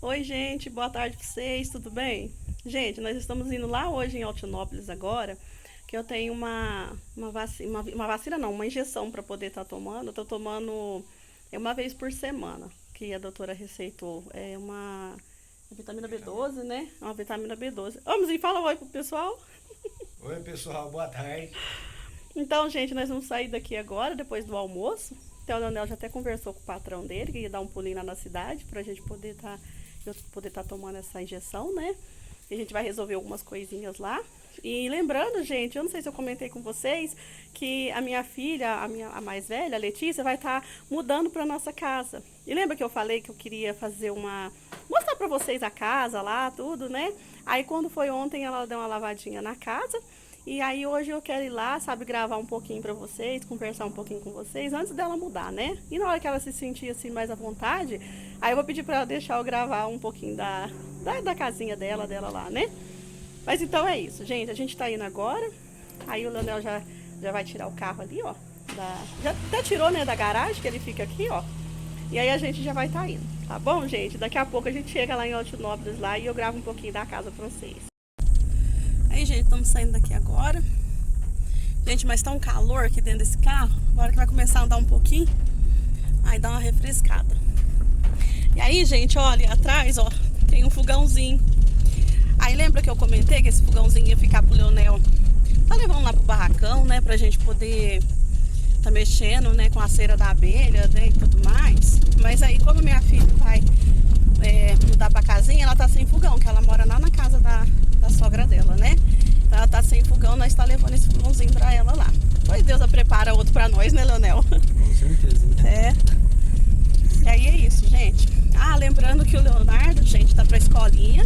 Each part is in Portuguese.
Oi, gente, boa tarde pra vocês, tudo bem? Gente, nós estamos indo lá hoje em Altinópolis agora, que eu tenho uma vacina não, uma injeção para poder estar tomando. Eu tô tomando uma vez por semana, que a doutora receitou. É uma vitamina B12, né? É uma vitamina B12. Vamos e fala oi pro pessoal. Oi, pessoal, boa tarde. Então, gente, nós vamos sair daqui agora, depois do almoço. Então, o Leonel já até conversou com o patrão dele, que ia dar um pulinho lá na cidade, pra gente poder tá tomando essa injeção, né? E a gente vai resolver algumas coisinhas lá. E lembrando, gente, eu não sei se eu comentei com vocês, que a minha filha, a mais velha, a Letícia, vai estar mudando para nossa casa. E lembra que eu falei que eu queria fazer mostrar para vocês a casa lá, tudo, né? Aí quando foi ontem, ela deu uma lavadinha na casa. E aí hoje eu quero ir lá, sabe, gravar um pouquinho pra vocês, conversar um pouquinho com vocês, antes dela mudar, né? E na hora que ela se sentir assim mais à vontade, aí eu vou pedir pra ela deixar eu gravar um pouquinho da casinha dela lá, né? Mas então é isso, gente. A gente tá indo agora. Aí o Leonel já vai tirar o carro ali, ó. Já até tirou, né, da garagem, que ele fica aqui, ó. E aí a gente já vai estar indo, tá bom, gente? Daqui a pouco a gente chega lá em Altinópolis lá e eu gravo um pouquinho da casa pra vocês. Aí, gente, estamos saindo daqui agora. Gente, mas tá um calor aqui dentro desse carro. Agora que vai começar a andar um pouquinho, aí dá uma refrescada. E aí, gente, olha, ali atrás, ó, tem um fogãozinho. Aí lembra que eu comentei que esse fogãozinho ia ficar pro Leonel tá levando lá pro barracão, né, pra gente poder tá mexendo, né, com a cera da abelha, né, e tudo mais. Mas aí, como minha filha vai mudar pra casinha, ela tá sem fogão, que ela mora lá na casa da sogra dela, né? Então ela tá sem fogão, nós tá levando esse fogãozinho pra ela lá. Pois Deus prepara outro pra nós, né, Leonel? Com certeza. É. E aí é isso, gente. Ah, lembrando que o Leonardo, gente, tá pra escolinha.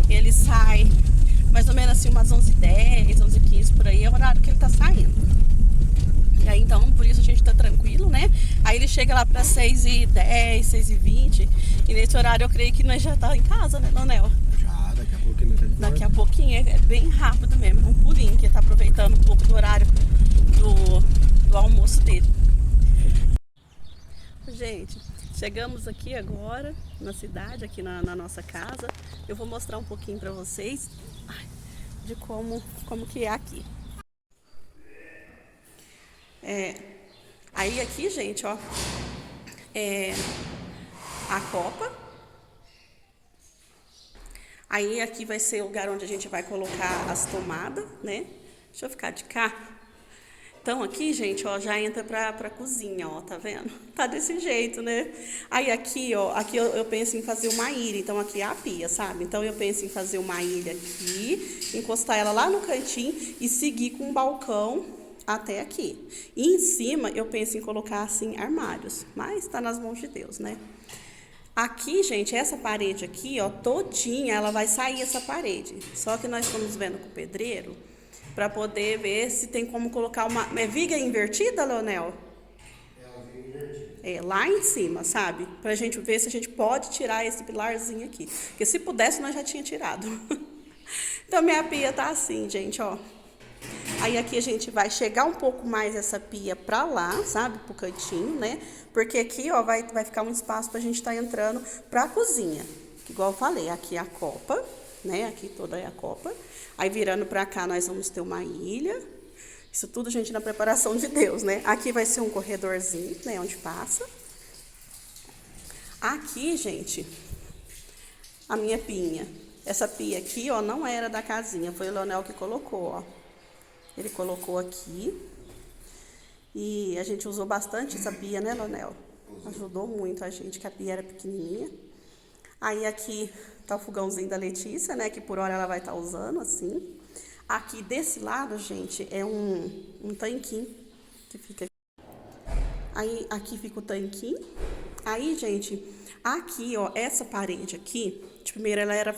Ele sai mais ou menos assim umas 11h10, 11h15 por aí, é o horário que ele tá saindo. E aí então, por isso a gente tá tranquilo, né? Aí ele chega lá pra 6h10, 6h20. E nesse horário eu creio que nós já tá em casa, né, Leonel? Já, daqui a pouco ele tá de Daqui a volta. pouquinho é bem rápido mesmo, um pulinho, que ele tá aproveitando um pouco do horário do almoço dele. Gente, chegamos aqui agora na cidade, aqui na nossa casa. Eu vou mostrar um pouquinho pra vocês de como que é aqui. Aí aqui, gente, ó, é a copa. Aí aqui vai ser o lugar onde a gente vai colocar as tomadas, né? Deixa eu ficar de cá. Então aqui, gente, ó, já entra pra cozinha, ó, tá vendo? Tá desse jeito, né? Aí aqui, ó, aqui eu penso em fazer uma ilha, então aqui é a pia, sabe? Então eu penso em fazer uma ilha aqui, encostar ela lá no cantinho e seguir com um balcão até aqui. E em cima eu penso em colocar, assim, armários, mas tá nas mãos de Deus, né? Aqui, gente, essa parede aqui, ó, todinha, ela vai sair essa parede. Só que nós estamos vendo com o pedreiro para poder ver se tem como colocar uma viga invertida, Leonel? É, lá em cima, sabe? Pra gente ver se a gente pode tirar esse pilarzinho aqui. Porque se pudesse, nós já tinha tirado. Então, minha pia tá assim, gente, ó. Aí aqui a gente vai chegar um pouco mais essa pia pra lá, sabe? Pro cantinho, né? Porque aqui, ó, vai ficar um espaço pra gente tá entrando pra cozinha. Igual eu falei, aqui é a copa, né? Aqui toda é a copa. Aí virando pra cá nós vamos ter uma ilha. Isso tudo, gente, na preparação de Deus, né? Aqui vai ser um corredorzinho, né? Onde passa. Aqui, gente, a minha pinha. Essa pia aqui, ó, não era da casinha. Foi o Leonel que colocou, ó. Ele colocou aqui. E a gente usou bastante essa pia, né, Leonel? Ajudou muito a gente, que a pia era pequenininha. Aí aqui tá o fogãozinho da Letícia, né, que por hora ela vai estar usando, assim. Aqui desse lado, gente, é um tanquinho que fica. Aí aqui fica o tanquinho. Aí, gente, aqui, ó, essa parede aqui, de primeiro ela era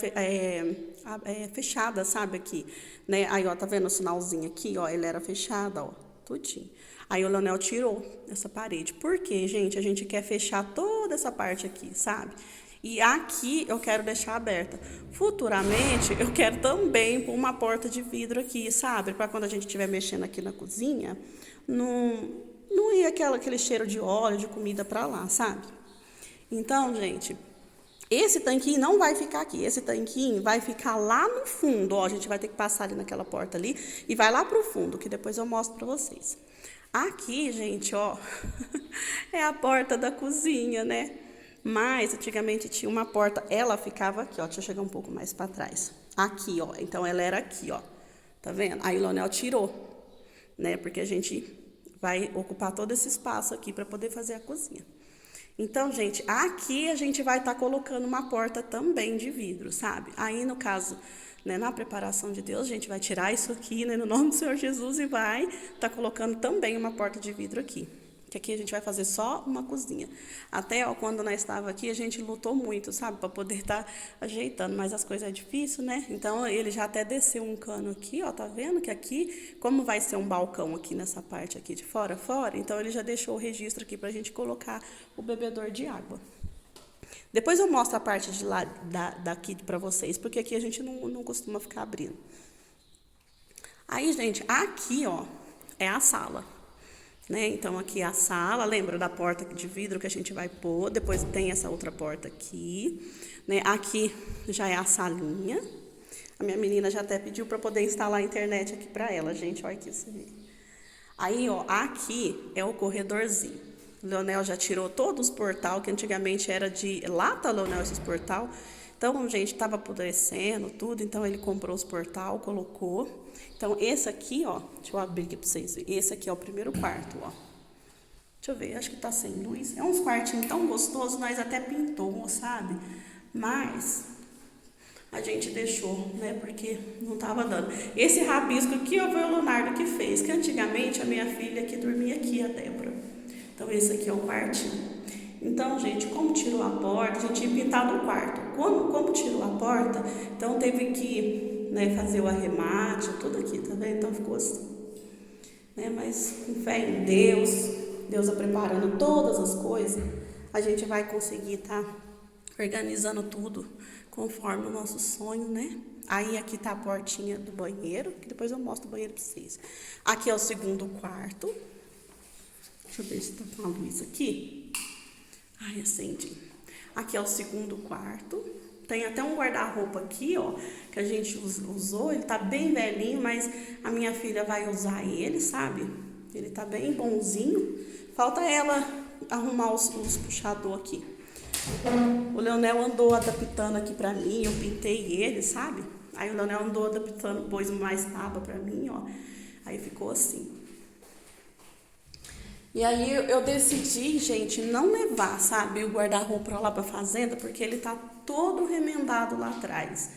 fechada, sabe, aqui, né? Aí, ó, tá vendo o sinalzinho aqui, ó, ele era fechada, ó, tudinho. Aí o Leonel tirou essa parede. Por quê, gente? A gente quer fechar toda essa parte aqui, sabe? E aqui eu quero deixar aberta. Futuramente, eu quero também pôr uma porta de vidro aqui, sabe? Para quando a gente estiver mexendo aqui na cozinha, não ia aquele cheiro de óleo, de comida para lá, sabe? Então, gente, Esse tanquinho não vai ficar aqui, esse tanquinho vai ficar lá no fundo, ó, a gente vai ter que passar ali naquela porta ali e vai lá pro fundo, que depois eu mostro pra vocês. Aqui, gente, ó, é a porta da cozinha, né? Mas antigamente tinha uma porta, ela ficava aqui, ó, deixa eu chegar um pouco mais pra trás. Aqui, ó, então ela era aqui, ó, tá vendo? Aí o Leonel tirou, né, porque a gente vai ocupar todo esse espaço aqui pra poder fazer a cozinha. Então, gente, aqui a gente vai estar colocando uma porta também de vidro, sabe? Aí, no caso, né, na preparação de Deus, a gente vai tirar isso aqui, né, no nome do Senhor Jesus, e vai estar colocando também uma porta de vidro aqui. Que aqui a gente vai fazer só uma cozinha. Até, ó, quando nós estávamos aqui, a gente lutou muito, sabe? Para poder estar ajeitando, mas as coisas é difícil, né? Então, ele já até desceu um cano aqui, ó, tá vendo? Que aqui, como vai ser um balcão aqui nessa parte aqui de fora, então ele já deixou o registro aqui pra gente colocar o bebedor de água. Depois eu mostro a parte de lá, daqui pra vocês, porque aqui a gente não costuma ficar abrindo. Aí, gente, aqui, ó, é a sala. Né? Então, aqui é a sala, lembra da porta de vidro que a gente vai pôr, depois tem essa outra porta aqui, né? Aqui já é a salinha, a minha menina já até pediu para poder instalar a internet aqui para ela, gente, olha aqui, você vê. Aí, ó, aqui é o corredorzinho, o Leonel já tirou todos os portal, que antigamente era de lata, Leonel, esses portal. Então, gente, estava apodrecendo tudo, então ele comprou os portal, colocou. Então, esse aqui, ó, deixa eu abrir aqui para vocês verem. Esse aqui é o primeiro quarto, ó. Deixa eu ver, acho que tá sem luz. É uns quartinhos tão gostosos, nós até pintou, sabe? Mas a gente deixou, né, porque não tava dando. Esse rabisco aqui, ó, foi o Leonardo que fez, que antigamente a minha filha que dormia aqui, a Débora. Então, esse aqui é o quartinho. Então, gente, como tirou a porta, a gente tinha pintado o quarto. Como tirou a porta, então teve que, né, fazer o arremate, tudo aqui, tá vendo? Então ficou assim. Né? Mas com fé em Deus, Deus preparando todas as coisas, a gente vai conseguir estar organizando tudo conforme o nosso sonho, né? Aí aqui tá a portinha do banheiro, que depois eu mostro o banheiro pra vocês. Aqui é o segundo quarto. Deixa eu ver se tá com a luz aqui. Ai, acendi. Aqui é o segundo quarto. Tem até um guarda-roupa aqui, ó, que a gente usou. Ele tá bem velhinho, mas a minha filha vai usar ele, sabe? Ele tá bem bonzinho. Falta ela arrumar os puxador aqui. O Leonel andou adaptando aqui pra mim, eu pintei ele, sabe? Aí o Leonel andou adaptando, pôs mais tábua pra mim, ó. Aí ficou assim. E aí eu decidi, gente, não levar, sabe, o guarda-roupa lá pra fazenda, porque ele tá todo remendado lá atrás.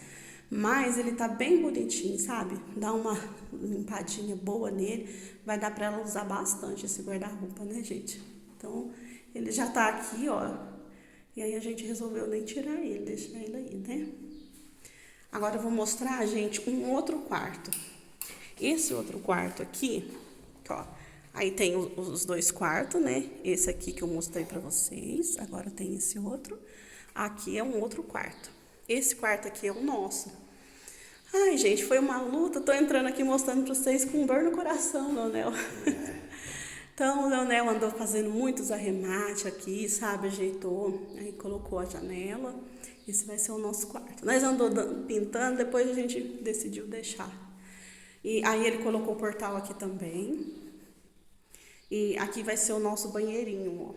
Mas ele tá bem bonitinho, sabe? Dá uma limpadinha boa nele, vai dar pra ela usar bastante esse guarda-roupa, né, gente? Então, ele já tá aqui, ó. E aí a gente resolveu nem tirar ele, deixar ele aí, né? Agora eu vou mostrar, gente, um outro quarto. Esse outro quarto aqui, ó. Aí tem os dois quartos, né? Esse aqui que eu mostrei pra vocês. Agora tem esse outro. Aqui é um outro quarto. Esse quarto aqui é o nosso. Ai, gente, foi uma luta. Tô entrando aqui mostrando pra vocês com dor no coração, Leonel. Então, o Leonel andou fazendo muitos arremates aqui, sabe? Ajeitou. Aí colocou a janela. Esse vai ser o nosso quarto. Nós andou pintando, depois a gente decidiu deixar. E aí ele colocou o portal aqui também. E aqui vai ser o nosso banheirinho, ó.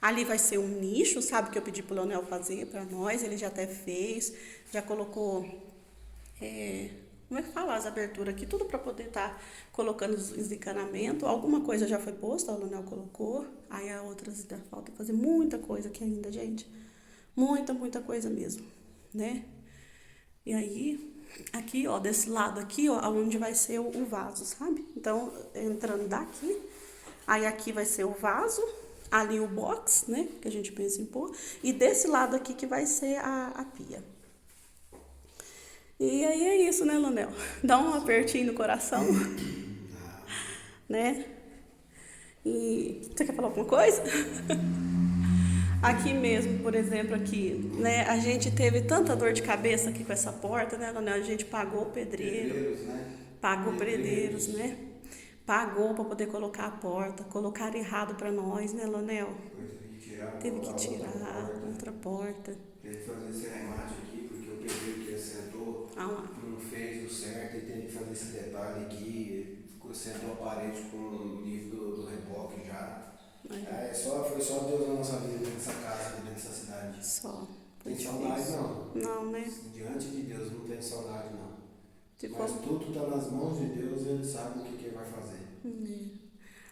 Ali vai ser um nicho, sabe, que eu pedi pro Leonel fazer pra nós. Ele já até fez, já colocou, como é que fala, as aberturas aqui, tudo pra poder estar colocando os encanamentos. Alguma coisa já foi posta, o Leonel colocou. Aí a outras ainda falta fazer muita coisa aqui ainda, gente. Muita coisa mesmo, né? E aí, aqui, ó, desse lado aqui, ó, onde vai ser o vaso, sabe? Então, entrando daqui, aí aqui vai ser o vaso, ali o box, né, que a gente pensa em pôr, e desse lado aqui que vai ser a pia. E aí é isso, né, Leonel? Dá um apertinho no coração, né? E você quer falar alguma coisa? Aqui mesmo, por exemplo, aqui, né, a gente teve tanta dor de cabeça aqui com essa porta, né, Leonel? A gente pagou o pedreiro, pagou pedreiros, né? Pagou para poder colocar a porta, colocaram errado para nós, né, Leonel? tirar. Teve que Colocar tirar outra porta. Teve que fazer esse remate aqui, porque o pedreiro que assentou Ah lá. não fez o certo e teve que fazer esse detalhe aqui. Assentou a parede com o nível do reboque já. Foi só Deus na nossa vida, dentro dessa casa, dentro dessa cidade. Só. Tem saudade não. Não, né? Diante de Deus não tem saudade não. Tipo, Mas tudo está nas mãos de Deus, ele sabe o que ele vai fazer.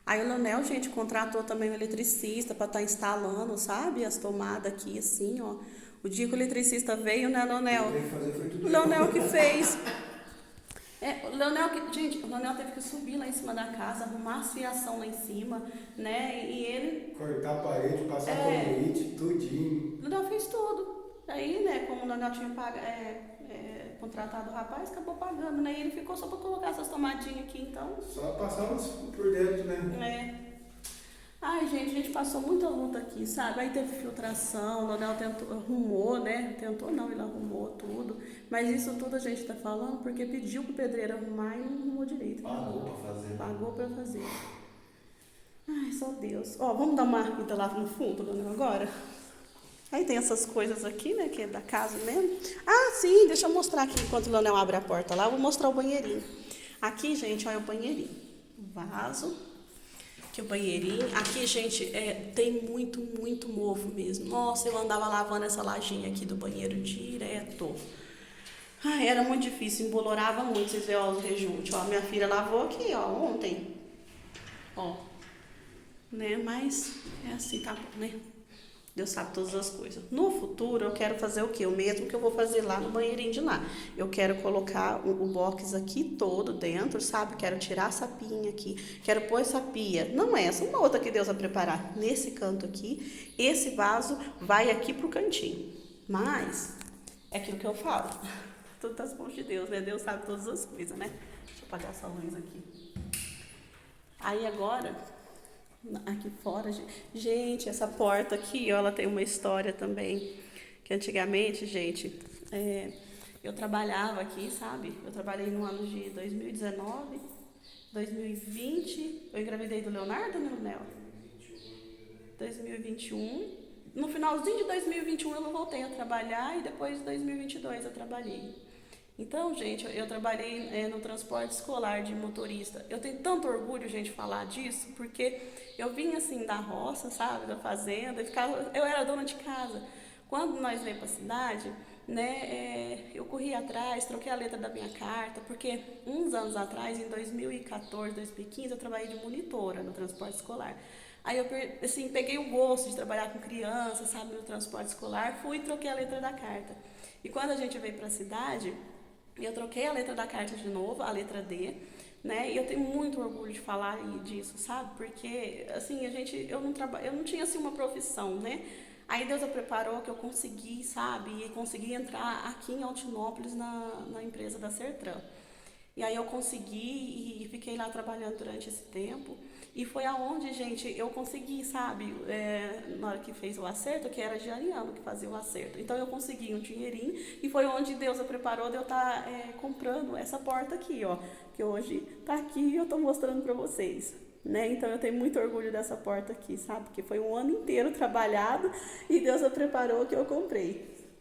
Aí o Leonel, gente, contratou também um eletricista para estar instalando, sabe? As tomadas aqui, assim, ó. O dia que o eletricista veio, né, Leonel? Quem teve que fazer foi tudo O Leonel que fez. O Leonel o Leonel teve que subir lá em cima da casa, arrumar a fiação lá em cima, né? E ele... cortar a parede, passar conduíte, tudinho. O Leonel fez tudo. Aí, né, como o Leonel tinha contratado o rapaz, acabou pagando, né? E ele ficou só para colocar essas tomadinhas aqui, então... Só passamos por dentro, né? Ai, gente, a gente passou muita luta aqui, sabe? Aí teve filtração, o Leonel arrumou, né? Tentou não, ele arrumou tudo. Mas isso tudo a gente tá falando porque pediu pro pedreiro arrumar e não arrumou direito. Pagou pra fazer. Pagou pra fazer. Ai, só Deus. Ó, vamos dar uma ida lá no fundo, Leonel, agora? Aí tem essas coisas aqui, né, que é da casa mesmo. Ah, sim, deixa eu mostrar aqui enquanto o Leonel abre a porta lá. Eu vou mostrar o banheirinho. Aqui, gente, olha o banheirinho. O vaso. Aqui o banheirinho. Aqui, gente, tem muito mofo mesmo. Nossa, eu andava lavando essa lajinha aqui do banheiro direto. Ai, era muito difícil, embolorava muito. Vocês veem, ó, os rejuntos. Ó, minha filha lavou aqui, ó, ontem. Ó. Né, mas é assim, tá bom, né? Deus sabe todas as coisas. No futuro, eu quero fazer o quê? O mesmo que eu vou fazer lá no banheirinho de lá. Eu quero colocar o box aqui todo dentro, sabe? Quero tirar essa pinha aqui. Quero pôr essa pia. Não é essa, uma outra que Deus vai preparar. Nesse canto aqui, esse vaso vai aqui pro cantinho. Mas, é aquilo que eu falo. Tudo das mãos de Deus, né? Deus sabe todas as coisas, né? Deixa eu apagar essa luz aqui. Aí agora... aqui fora, gente, essa porta aqui, ó, ela tem uma história também, que antigamente, gente, eu trabalhava aqui, sabe? Eu trabalhei no ano de 2019, 2020, eu engravidei do Leonardo, né, Nel? 2021, no finalzinho de 2021 eu voltei a trabalhar e depois de 2022 eu trabalhei. Então, gente, eu trabalhei no transporte escolar de motorista. Eu tenho tanto orgulho, gente, de falar disso, porque eu vim, assim, da roça, sabe, da fazenda, eu era dona de casa. Quando nós veio para a cidade, né, eu corri atrás, troquei a letra da minha carta, porque uns anos atrás, em 2014, 2015, eu trabalhei de monitora no transporte escolar. Aí eu, assim, peguei o gosto de trabalhar com crianças, sabe, no transporte escolar, fui e troquei a letra da carta. E quando a gente veio para a cidade... eu troquei a letra da carta de novo, a letra D, né? E eu tenho muito orgulho de falar disso, sabe? Porque, assim, eu não tinha, assim, uma profissão, né? Aí Deus preparou que eu consegui, sabe? E consegui entrar aqui em Altinópolis, na empresa da Sertran. E aí eu consegui e fiquei lá trabalhando durante esse tempo. E foi aonde, gente, eu consegui, sabe, na hora que fez o acerto, que era Giariano que fazia o acerto. Então eu consegui um dinheirinho e foi onde Deus a preparou de eu estar comprando essa porta aqui, ó. Que hoje tá aqui e eu tô mostrando pra vocês, né? Então eu tenho muito orgulho dessa porta aqui, sabe? Porque foi um ano inteiro trabalhado e Deus a preparou que eu comprei,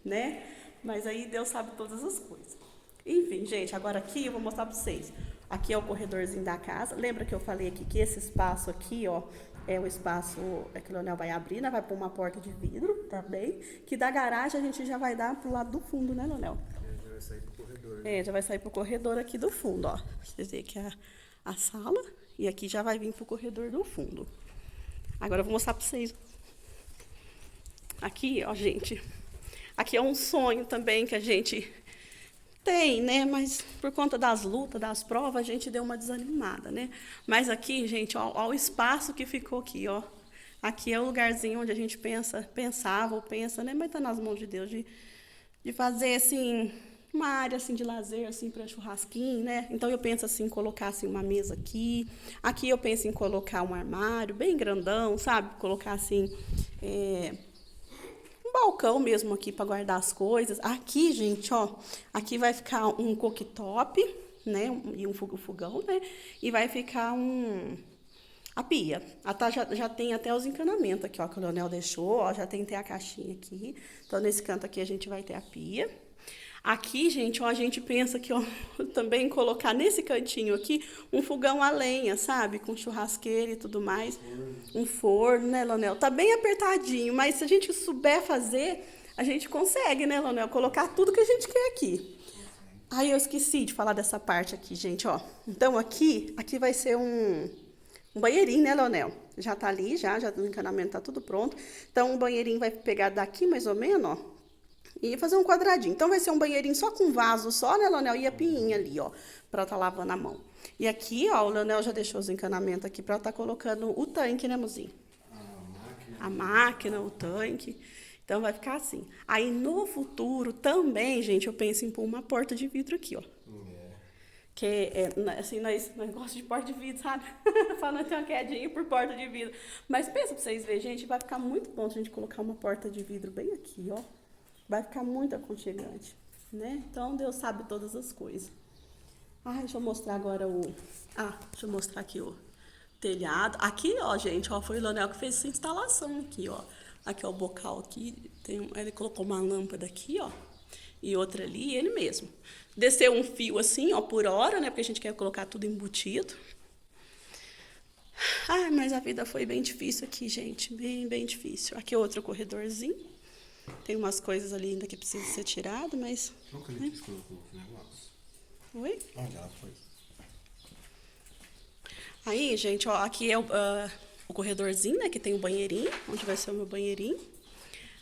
né? Mas aí Deus sabe todas as coisas. Enfim, gente, agora aqui eu vou mostrar pra vocês. Aqui é o corredorzinho da casa. Lembra que eu falei aqui que esse espaço aqui, ó, é o espaço que o Leonel vai abrir, né? Vai pôr uma porta de vidro também. Que da garagem a gente já vai dar pro lado do fundo, né, Leonel? Já vai sair pro corredor. Né? Já vai sair pro corredor aqui do fundo, ó. Vocês veem que é a sala. E aqui já vai vir pro corredor do fundo. Agora eu vou mostrar pra vocês. Aqui, ó, gente. Aqui é um sonho também que a gente... tem, né? Mas por conta das lutas, das provas, a gente deu uma desanimada, né? Mas aqui, gente, ó o espaço que ficou aqui, ó. Aqui é o lugarzinho onde a gente pensava ou pensa, né? Mas tá nas mãos de Deus de fazer, assim, uma área, assim, de lazer, assim, para churrasquinho, né? Então, eu penso, assim, em colocar, assim, uma mesa aqui. Aqui eu penso em colocar um armário bem grandão, sabe? Colocar, assim, balcão mesmo aqui para guardar as coisas. Aqui, gente, ó, aqui vai ficar um cooktop, né, e um fogão, né, e vai ficar A pia. Já tem até os encanamentos aqui, ó, que o Leonel deixou, ó, já tem até a caixinha aqui. Então, nesse canto aqui, a gente vai ter a pia. Aqui, gente, ó, a gente pensa que, ó, também colocar nesse cantinho aqui um fogão a lenha, sabe? Com churrasqueira e tudo mais. Um forno, né, Leonel? Tá bem apertadinho, mas se a gente souber fazer, a gente consegue, né, Leonel? Colocar tudo que a gente quer aqui. Aí eu esqueci de falar dessa parte aqui, gente, ó. Então, aqui vai ser um banheirinho, né, Leonel? Já tá ali, já o encanamento tá tudo pronto. Então, o banheirinho vai pegar daqui, mais ou menos, ó. E fazer um quadradinho. Então, vai ser um banheirinho só com vaso só, né, Leonel? E a piinha ali, ó, pra tá lavando a mão. E aqui, ó, o Leonel já deixou os encanamentos aqui pra tá colocando o tanque, né, mozinho? A máquina, o tanque. Então, vai ficar assim. Aí, no futuro, também, gente, eu penso em pôr uma porta de vidro aqui, ó. Que, assim, nós gostamos de porta de vidro, sabe? Falando tem uma quedinha por porta de vidro. Mas pensa pra vocês verem, gente, vai ficar muito bom se a gente colocar uma porta de vidro bem aqui, ó. Vai ficar muito aconchegante, né? Então, Deus sabe todas as coisas. Deixa eu mostrar agora deixa eu mostrar aqui o telhado. Aqui, ó, gente, ó, foi o Leonel que fez essa instalação aqui, ó. Aqui, ó, o bocal aqui. Ele colocou uma lâmpada aqui, ó. E outra ali, ele mesmo. Desceu um fio assim, ó, por hora, né? Porque a gente quer colocar tudo embutido. Mas a vida foi bem difícil aqui, gente. Bem, bem difícil. Aqui outro corredorzinho. Tem umas coisas ali ainda que precisam ser tiradas, mas... Nunca me disse colocou o negócio. Oi? Onde ela foi? Aí, gente, ó, aqui é o corredorzinho, né? Que tem o banheirinho, onde vai ser o meu banheirinho.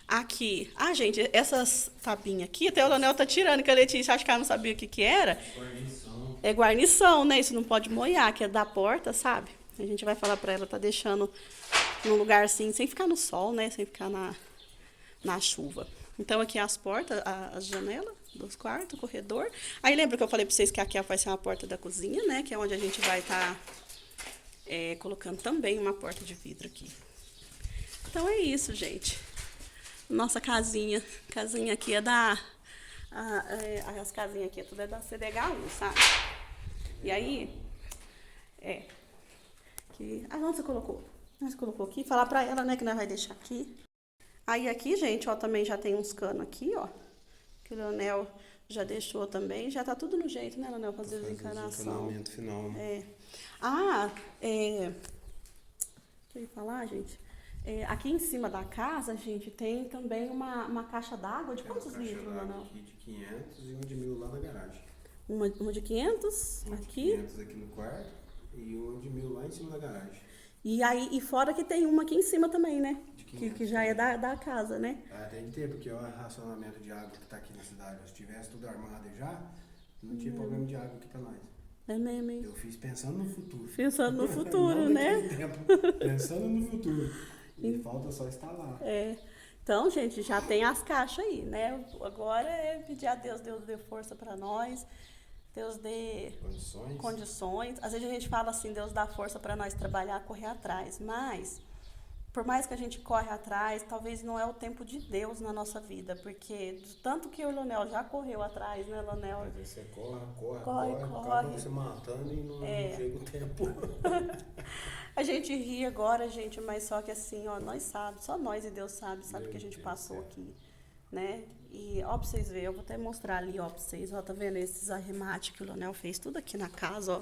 Aqui... gente, essas tapinhas aqui, até o Leonel tá tirando, que a Letícia acho que ela não sabia o que era. Guarnição. É guarnição, né? Isso não pode molhar, que é da porta, sabe? A gente vai falar pra ela, tá deixando num lugar assim, sem ficar no sol, né? Sem ficar na chuva. Então, aqui as portas, as janelas dos quartos, o corredor. Aí, lembra que eu falei pra vocês que aqui vai ser uma porta da cozinha, né? Que é onde a gente vai estar colocando também uma porta de vidro aqui. Então, é isso, gente. Nossa casinha. Casinha aqui é da... as casinhas aqui tudo é da CDH1, sabe? E aí... onde você colocou? Você colocou aqui. Falar pra ela, né, que nós vai deixar aqui. Aí aqui, gente, ó, também já tem uns canos aqui, ó. Que o Leonel já deixou também. Já tá tudo no jeito, né, Leonel? Fazer as encanação. Encanamento final, né? Deixa eu falar, gente. Aqui em cima da casa, gente, tem também uma caixa d'água. De quantos litros, Leonel? Aqui de 500 e uma de 1000 lá na garagem. Uma de 500 Uma de aqui. 500 aqui no quarto e uma de 1000 lá em cima da garagem. E fora que tem uma aqui em cima também, né? De Que já é da casa, né? Tem que ter, porque o racionamento de água que tá aqui na cidade, se tivesse tudo armado já, não tinha problema de água aqui pra nós. É mesmo, hein? Eu fiz pensando no futuro. Pensando no futuro, né? Pensando no futuro. E falta só instalar. Então, gente, já tem as caixas aí, né? Agora é pedir a Deus dê força pra nós. Deus dê condições. Às vezes a gente fala assim, Deus dá força para nós trabalhar, correr atrás. Mas, por mais que a gente corre atrás, talvez não é o tempo de Deus na nossa vida. Porque, de tanto que o Leonel já correu atrás, né, Leonel? Às vezes você corre, acaba você matando e não chega o tempo. A gente ri agora, gente, mas só que assim, ó, nós sabemos, só nós e Deus sabe o que a gente passou aqui, né? E, ó, pra vocês verem, eu vou até mostrar ali, ó, pra vocês, ó, tá vendo esses arremates que o Leonel fez tudo aqui na casa, ó.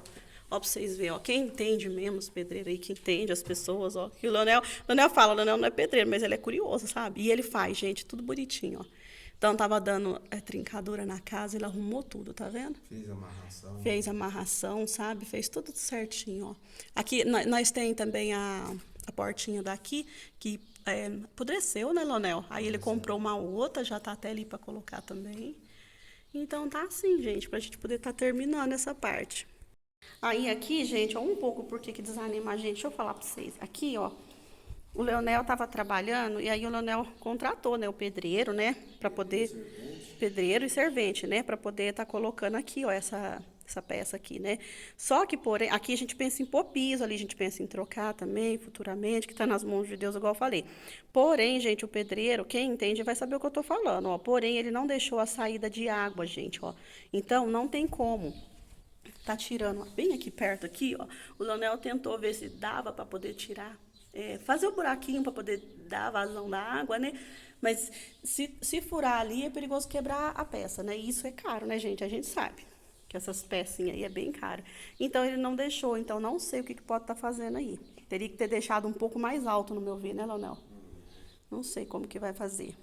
Ó, pra vocês verem, ó, quem entende mesmo os pedreiros aí, quem entende as pessoas, ó. Que o Leonel fala, o Leonel não é pedreiro, mas ele é curioso, sabe? E ele faz, gente, tudo bonitinho, ó. Então, tava dando trincadura na casa, ele arrumou tudo, tá vendo? Fez amarração, sabe? Fez tudo certinho, ó. Aqui, nós tem também a portinha daqui, que apodreceu, né, Leonel? Aí ele comprou uma outra, já tá até ali para colocar também. Então tá assim, gente, pra gente poder estar terminando essa parte. Aí aqui, gente, ó, um pouco porque que desanima a gente. Deixa eu falar pra vocês. Aqui, ó, o Leonel tava trabalhando e aí o Leonel contratou, né, o pedreiro, né, para poder... Pedreiro e servente, né, para poder estar colocando aqui, ó, essa peça aqui, né? Só que, porém, aqui a gente pensa em pôr piso, ali a gente pensa em trocar também, futuramente, que tá nas mãos de Deus, igual eu falei. Porém, gente, o pedreiro, quem entende vai saber o que eu tô falando, ó. Porém, ele não deixou a saída de água, gente, ó. Então, não tem como tá tirando bem aqui perto aqui, ó. O Leonel tentou ver se dava para poder tirar, fazer o buraquinho para poder dar vazão da água, né? Mas se furar ali é perigoso quebrar a peça, né? E isso é caro, né, gente? A gente sabe que essas pecinhas aí é bem caro. Então ele não deixou, então não sei o que pode estar fazendo aí. Teria que ter deixado um pouco mais alto no meu ver, né, Leonel? Não sei como que vai fazer.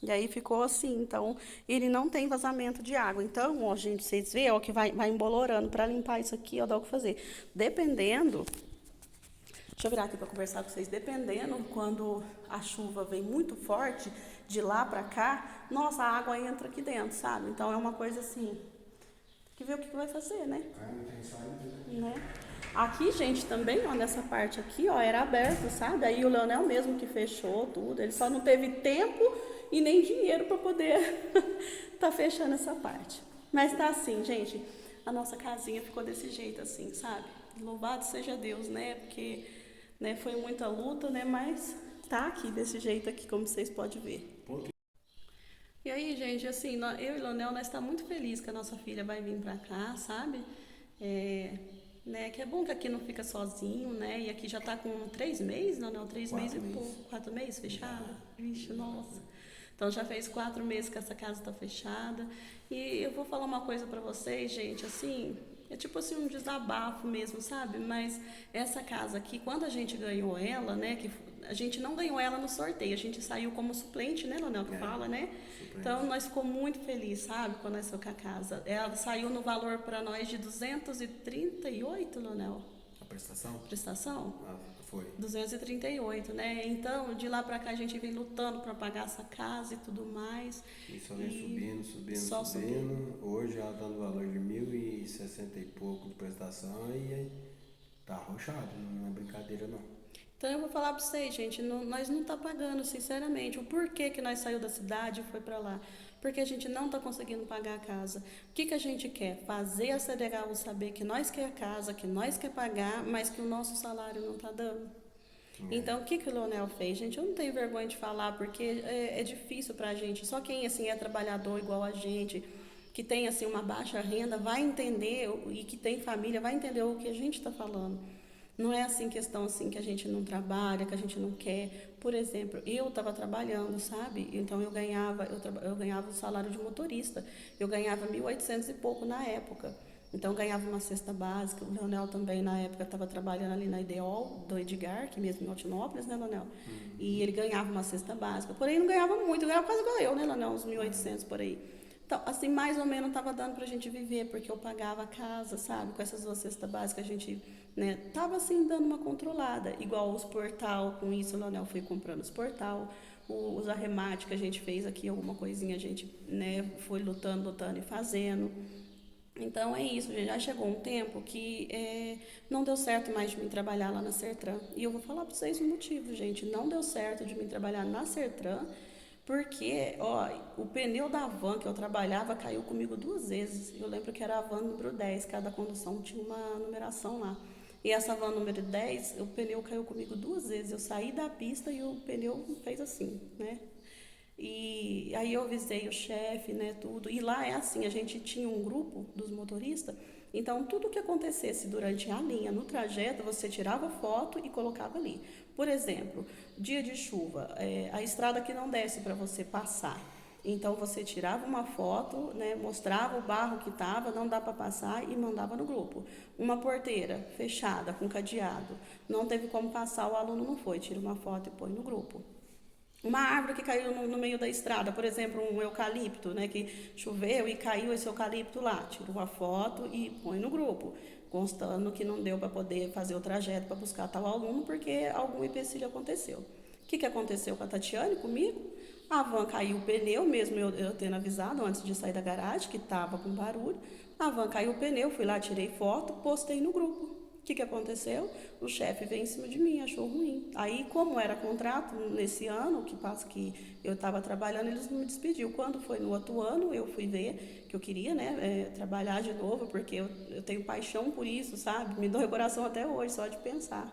E aí ficou assim, então ele não tem vazamento de água. Então, ó, gente, vocês veem, ó, que vai embolorando para limpar isso aqui, ó, dá o que fazer. Dependendo, deixa eu virar aqui para conversar com vocês, dependendo quando a chuva vem muito forte, de lá para cá, nossa, a água entra aqui dentro, sabe? Então é uma coisa assim, tem que ver o que vai fazer, né? Não tem saída. Né? Aqui, gente, também, ó, nessa parte aqui, ó, era aberto, sabe? Aí o Leonel mesmo que fechou tudo, ele só não teve tempo e nem dinheiro para poder tá fechando essa parte. Mas tá assim, gente, a nossa casinha ficou desse jeito assim, sabe? Louvado seja Deus, né? Porque, né, foi muita luta, né? Mas tá aqui desse jeito aqui, como vocês podem ver. E aí, gente, assim, eu e o Leonel, nós estamos muito felizes que a nossa filha vai vir para cá, sabe? Né, que é bom que aqui não fica sozinho, né? E aqui já tá com 3 meses, não, 3 meses e pouco, 4 meses fechado. Vixe, nossa. Então já fez 4 meses que essa casa tá fechada. E eu vou falar uma coisa para vocês, gente, assim, é tipo assim um desabafo mesmo, sabe? Mas essa casa aqui, quando a gente ganhou ela, né, que a gente não ganhou ela no sorteio, a gente saiu como suplente, né, Leonel, que fala, né? Suplente. Então nós ficamos muito felizes, sabe, quando nós fomos com a casa. Ela saiu no valor para nós de 238, Leonel. A prestação? Prestação? Foi. 238, né? Então, de lá pra cá a gente vem lutando para pagar essa casa e tudo mais. E só vem subindo. Hoje ela tá no valor de 1.060 e pouco de prestação e tá arrochado, não é brincadeira não. Então eu vou falar para vocês, gente, nós não tá pagando, sinceramente. O porquê que nós saiu da cidade e foi para lá? Porque a gente não está conseguindo pagar a casa. O que a gente quer? Fazer a CDHU saber que nós quer a casa, que nós quer pagar, mas que o nosso salário não está dando. Então, o que o Leonel fez? Gente, eu não tenho vergonha de falar, porque é difícil para a gente. Só quem, assim, é trabalhador igual a gente, que tem, assim, uma baixa renda, vai entender, e que tem família, vai entender o que a gente está falando. Não é assim questão assim que a gente não trabalha, que a gente não quer. Por exemplo, eu estava trabalhando, sabe? Então eu ganhava o salário de motorista. Eu ganhava 1.800 e pouco na época. Então eu ganhava uma cesta básica. O Leonel também na época estava trabalhando ali na Ideol do Edgar, que mesmo em Altinópolis, né, Leonel? E ele ganhava uma cesta básica. Porém não ganhava muito, ganhava quase igual eu, né, Leonel? Uns 1.800 por aí. Então, assim, mais ou menos estava dando para a gente viver, porque eu pagava a casa, sabe? Com essas 2 cestas básicas, a gente, né, tava assim, dando uma controlada. Igual os portal, com isso o Leonel foi comprando os portal, os arremates que a gente fez aqui, alguma coisinha a gente, né, foi lutando e fazendo. Então é isso, gente. Já chegou um tempo que não deu certo mais de mim trabalhar lá na Sertran. E eu vou falar para vocês o motivo, gente. Não deu certo de mim trabalhar na Sertran, porque, ó, o pneu da van que eu trabalhava caiu comigo 2 vezes. Eu lembro que era a van número 10, cada condução tinha uma numeração lá. E essa van número 10, o pneu caiu comigo 2 vezes. Eu saí da pista e o pneu fez assim, né? E aí eu avisei o chefe, né, tudo. E lá é assim, a gente tinha um grupo dos motoristas, então tudo que acontecesse durante a linha, no trajeto, você tirava foto e colocava ali. Por exemplo, dia de chuva, a estrada que não desce para você passar. Então você tirava uma foto, né, mostrava o barro que estava, não dá para passar e mandava no grupo. Uma porteira fechada, com cadeado, não teve como passar, o aluno não foi, tira uma foto e põe no grupo. Uma árvore que caiu no meio da estrada, por exemplo, um eucalipto, né, que choveu e caiu esse eucalipto lá, tira uma foto e põe no grupo, constando que não deu para poder fazer o trajeto para buscar tal aluno porque algum empecilho aconteceu. O que aconteceu com a Tatiane, comigo? A van caiu o pneu, mesmo eu tendo avisado antes de sair da garagem, que estava com barulho. A van caiu o pneu, fui lá, tirei foto, postei no grupo. O que aconteceu? O chefe veio em cima de mim, achou ruim. Aí, como era contrato nesse ano, que eu estava trabalhando, eles não me despediu. Quando foi no outro ano, eu fui ver que eu queria, né, trabalhar de novo, porque eu tenho paixão por isso, sabe? Me dói o coração até hoje, só de pensar.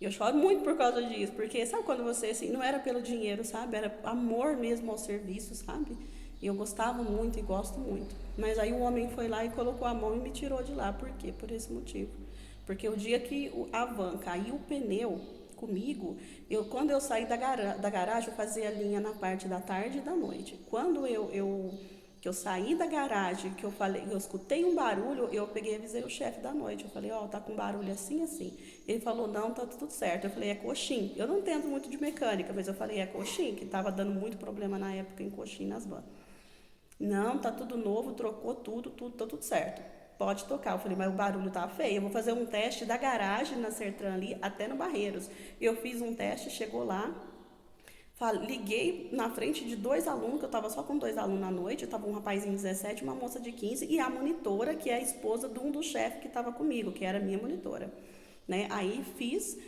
E eu choro muito por causa disso, porque sabe quando você, assim, não era pelo dinheiro, sabe? Era amor mesmo ao serviço, sabe? E eu gostava muito e gosto muito. Mas aí o homem foi lá e colocou a mão e me tirou de lá. Por quê? Por esse motivo. Porque o dia que a van caiu o pneu comigo, quando eu saí da garagem, eu fazia linha na parte da tarde e da noite. Quando que eu saí da garagem, que eu falei, eu escutei um barulho, eu peguei e avisei o chefe da noite. Eu falei, ó, tá com barulho assim, assim. Ele falou, não, tá tudo certo. Eu falei, é coxim. Eu não entendo muito de mecânica, mas eu falei, é coxim, que tava dando muito problema na época em coxim nas vans. Não, tá tudo novo, trocou tudo, tá tudo certo. Pode tocar. Eu falei, mas o barulho tá feio. Eu vou fazer um teste da garagem na Sertran ali até no Barreiros. Eu fiz um teste, chegou lá, liguei na frente de 2 alunos, que eu estava só com 2 alunos à noite. Eu estava um rapazinho de 17, uma moça de 15 e a monitora, que é a esposa de um dos chefes que estava comigo, que era a minha monitora. Né? Aí fiz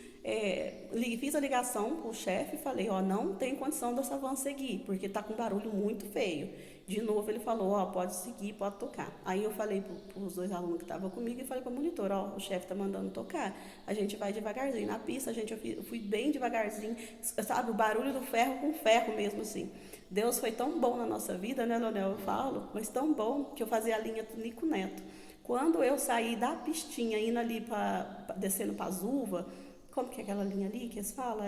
a ligação pro chefe e falei, ó, não tem condição dessa van seguir, porque tá com um barulho muito feio. De novo ele falou, ó, pode seguir, pode tocar. Aí eu falei pros 2 alunos que estavam comigo e falei pra monitor, ó, o chefe tá mandando tocar, a gente vai devagarzinho. Na pista, eu fui bem devagarzinho, sabe, o barulho do ferro com ferro mesmo, assim. Deus foi tão bom na nossa vida, né, Leonel, eu falo, mas tão bom que eu fazia a linha Tunico Neto. Quando eu saí da pistinha, indo ali, descendo para Azuva, como que é aquela linha ali que eles falam?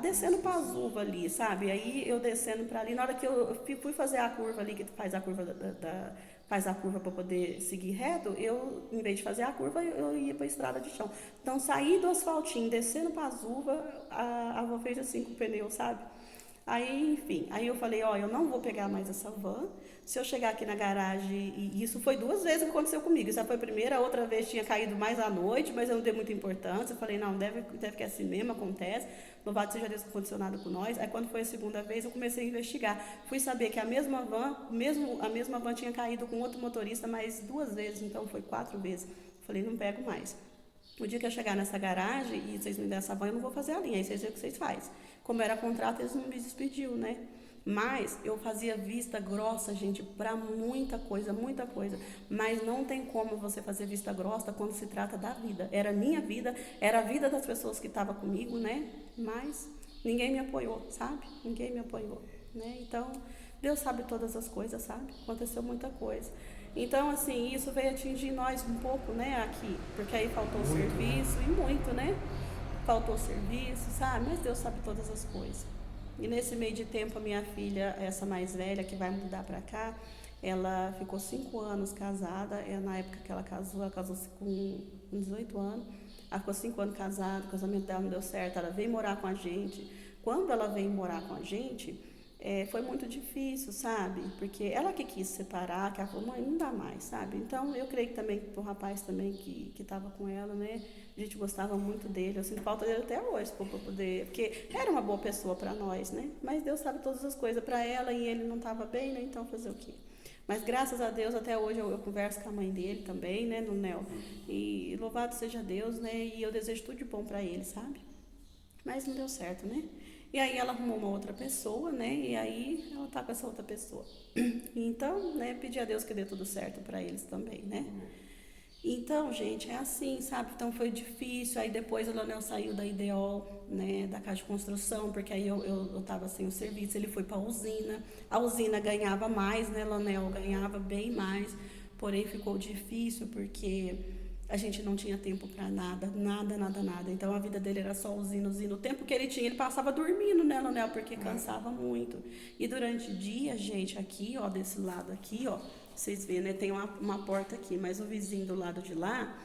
Descendo para Azuva ali, sabe? Aí eu descendo para ali, na hora que eu fui fazer a curva ali, que faz a curva faz a curva para poder seguir reto, em vez de fazer a curva, eu ia para a estrada de chão. Então, saí do asfaltinho, descendo para Azuva, a van fez assim com o pneu, sabe? Aí, enfim, aí eu falei, ó, eu não vou pegar mais essa van. Se eu chegar aqui na garagem, e isso foi 2 vezes que aconteceu comigo. Essa foi a primeira, a outra vez tinha caído mais à noite, mas eu não dei muita importância. Eu falei, não, deve que é assim mesmo, acontece. Louvado seja Deus que aconteceu nada com nós. Aí quando foi a segunda vez, eu comecei a investigar. Fui saber que a mesma van tinha caído com outro motorista mais 2 vezes, então foi 4 vezes. Eu falei, não pego mais. O dia que eu chegar nessa garagem e vocês me derem essa van, eu não vou fazer a linha, aí vocês veem o que vocês fazem. Como era contrato, eles não me despediu, né? Mas eu fazia vista grossa, gente, para muita coisa. Mas não tem como você fazer vista grossa quando se trata da vida. Era a minha vida, era a vida das pessoas que estavam comigo, né? Mas ninguém me apoiou, sabe? Ninguém me apoiou, né? Então, Deus sabe todas as coisas, sabe? Aconteceu muita coisa. Então, assim, isso veio atingir nós um pouco, né, aqui. Porque aí faltou muito, serviço, né? E muito, né? Faltou serviço, sabe? Mas Deus sabe todas as coisas. E nesse meio de tempo, a minha filha, essa mais velha, que vai mudar pra cá, ela ficou 5 anos casada. Na época que ela casou-se com 18 anos. Ela ficou 5 anos casada, o casamento dela não deu certo, ela veio morar com a gente. Quando ela veio morar com a gente, foi muito difícil, sabe? Porque ela que quis separar, que ela falou, mãe, não dá mais, sabe? Então, eu creio que também pro rapaz também que estava com ela, né? A gente gostava muito dele, eu sinto falta dele até hoje, para poder, porque era uma boa pessoa para nós, né? Mas Deus sabe todas as coisas para ela e ele não estava bem, né? Então, fazer o quê? Mas graças a Deus, até hoje eu converso com a mãe dele também, né, no Nel. E louvado seja Deus, né? E eu desejo tudo de bom para ele, sabe? Mas não deu certo, né? E aí ela arrumou uma outra pessoa, né? E aí ela tá com essa outra pessoa. Então, né, pedir a Deus que dê tudo certo para eles também, né? Então, gente, é assim, sabe? Então foi difícil. Aí depois o Leonel saiu da Ideol, né, da Casa de Construção, porque aí eu tava sem o serviço. Ele foi para a usina. A usina ganhava mais, né, Leonel? Ganhava bem mais. Porém, ficou difícil porque a gente não tinha tempo para nada. Então a vida dele era só usina. O tempo que ele tinha, ele passava dormindo, né, Leonel? Porque cansava muito. E durante o dia, gente, aqui, ó, desse lado aqui, ó, vocês veem, né? Tem uma porta aqui, mas o vizinho do lado de lá,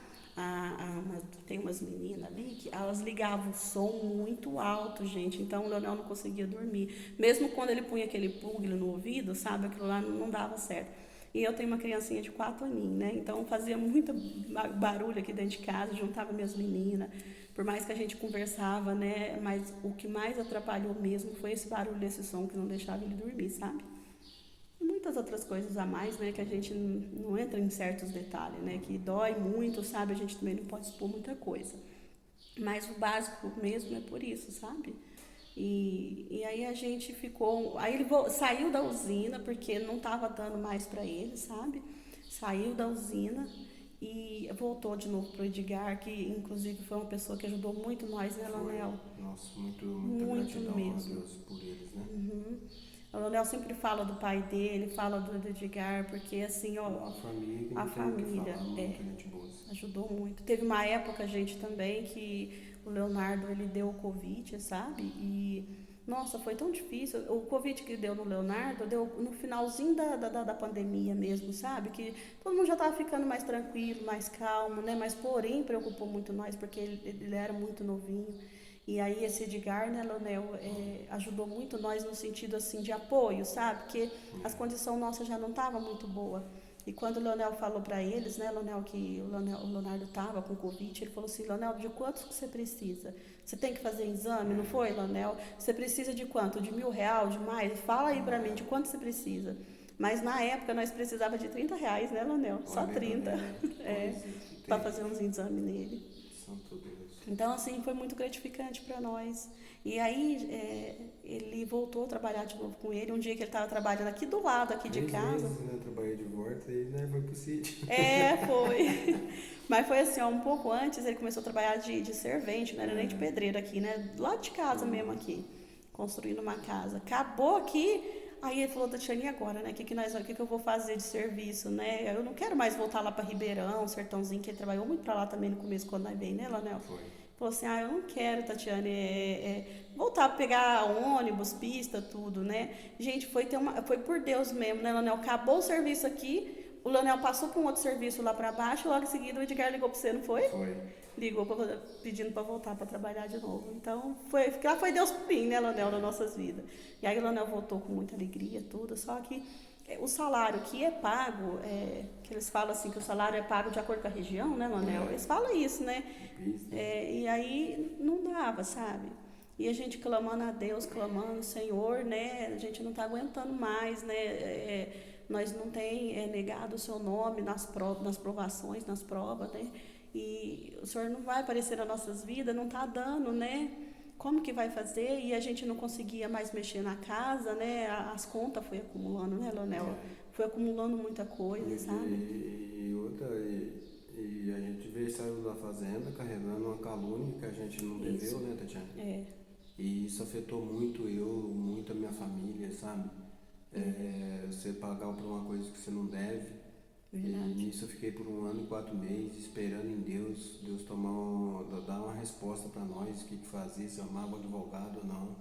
tem umas meninas ali que elas ligavam o som muito alto, gente. Então o Leonel não conseguia dormir. Mesmo quando ele punha aquele plug no ouvido, sabe? Aquilo lá não dava certo. E eu tenho uma criancinha de 4 aninhos, né? Então fazia muito barulho aqui dentro de casa, juntava minhas meninas. Por mais que a gente conversava, né? Mas o que mais atrapalhou mesmo foi esse barulho desse som que não deixava ele dormir, sabe? E muitas outras coisas a mais, né, que a gente não entra em certos detalhes, né, que dói muito, sabe, a gente também não pode expor muita coisa. Mas o básico mesmo é por isso, sabe? E aí a gente ficou... Aí ele saiu da usina, porque não estava dando mais para ele, sabe? Saiu da usina E voltou de novo pro Edgar, que inclusive foi uma pessoa que ajudou muito nós, né, Leonel? Nossa, muita Muito gratidão mesmo. a Deus por eles, né? Uhum. O Leonel sempre fala do pai dele, fala do Edgar, porque assim, ó, A família que a não tem o que família falar, muita gente boa. ajudou muito. Teve uma época, gente, também que o Leonardo, ele deu o Covid, sabe? E, nossa, foi tão difícil. O Covid que deu no Leonardo, deu no finalzinho da pandemia mesmo, sabe? Que todo mundo já estava ficando mais tranquilo, mais calmo, né? Mas, porém, preocupou muito nós, porque ele era muito novinho. E aí esse Edgar, né, Leonel, ajudou muito nós no sentido, assim, de apoio, sabe? Porque as condições nossas já não estavam muito boas. E quando o Leonel falou para eles, né, Leonel, que o Leonardo estava com Covid, ele falou assim, Leonel, de quantos que você precisa? Você tem que fazer exame, não foi, Leonel? Você precisa de quanto? De R$ 1.000, de mais? Fala aí para mim, de quanto você precisa? Mas na época nós precisava de R$ 30, né, Leonel? Só 30, para fazer uns exames nele. Santo Deus. Então, assim, foi muito gratificante para nós. E aí, ele voltou a trabalhar de novo com ele. Um dia que ele estava trabalhando aqui do lado, aqui de 3 casa. meses, né? Eu trabalhei de volta e né, foi pro sítio. Foi. Mas foi assim, ó, um pouco antes ele começou a trabalhar de servente, não era nem de pedreiro aqui, né? Do lado de casa mesmo aqui, construindo uma casa. Acabou aqui, aí ele falou, Tatiana, e agora, né? O que eu vou fazer de serviço, né? Eu não quero mais voltar lá para Ribeirão, Sertãozinho, que ele trabalhou muito para lá também no começo, quando nós veio, né, Lanel? Foi. Falou assim, eu não quero, Tatiana, voltar a pegar ônibus, pista, tudo, né? Gente, foi por Deus mesmo, né, Leonel? Acabou o serviço aqui, o Leonel passou para um outro serviço lá para baixo, logo em seguida o Edgar ligou para você, não foi? Foi. Ligou pedindo para voltar para trabalhar de novo. Então, lá foi Deus por mim, né, Leonel, nas nossas vidas. E aí o Leonel voltou com muita alegria, tudo, só que o salário que é pago, que eles falam assim, que o salário é pago de acordo com a região, né, Leonel? Eles falam isso, né? E aí não dava, sabe? E a gente clamando a Deus, clamando, Senhor, né? A gente não está aguentando mais, né? Nós não tem negado o seu nome nas provações, nas provas, né? E o Senhor não vai aparecer nas nossas vidas, não está dando, né? Como que vai fazer? E a gente não conseguia mais mexer na casa, né? As contas foi acumulando, né, Leonel? Foi acumulando muita coisa, sabe? E a gente veio, saiu da fazenda carregando uma calúnia que a gente não deveu, né, Tatiana? E isso afetou muito muito a minha família, sabe? Você pagar por uma coisa que você não deve. Verdade. E nisso eu fiquei por 1 ano e 4 meses esperando em Deus dar uma resposta para nós, o que fazer, se amava o advogado ou não.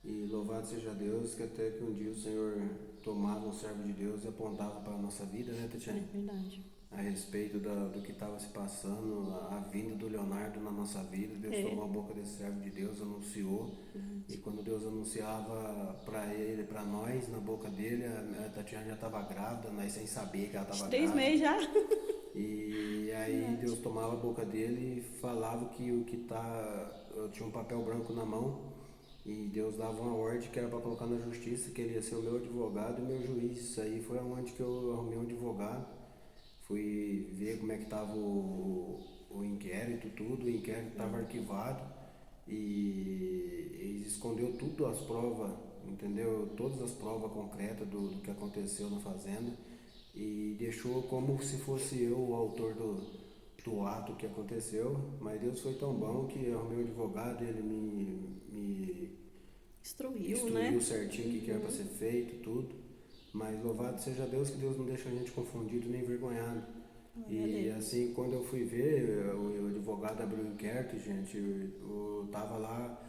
E louvado seja Deus que até que um dia o Senhor tomava um servo de Deus e apontava para a nossa vida, né, Tatiana? É verdade. A respeito do que estava se passando, a vinda do Leonardo na nossa vida, Deus tomou a boca desse servo de Deus, anunciou. E quando Deus anunciava para ele, para nós, na boca dele, a Tatiana já estava grávida, nós sem saber que ela estava grávida. 3 meses já. E aí Deus tomava a boca dele e falava que eu tinha um papel branco na mão e Deus dava uma ordem que era para colocar na justiça, que ele ia ser o meu advogado e o meu juiz. Isso aí foi onde que eu arrumei um advogado. Fui ver como é que estava o inquérito, tudo, o inquérito estava arquivado e eles escondeu tudo, as provas, entendeu? Todas as provas concretas do que aconteceu na fazenda e deixou como se fosse eu o autor do ato que aconteceu, mas Deus foi tão bom que eu arrumei um advogado, ele me Instruiu, né? certinho o que era para ser feito, tudo. Mas louvado seja Deus que Deus não deixa a gente confundido nem envergonhado. E assim, quando eu fui ver, o advogado abriu o inquérito, gente, eu tava lá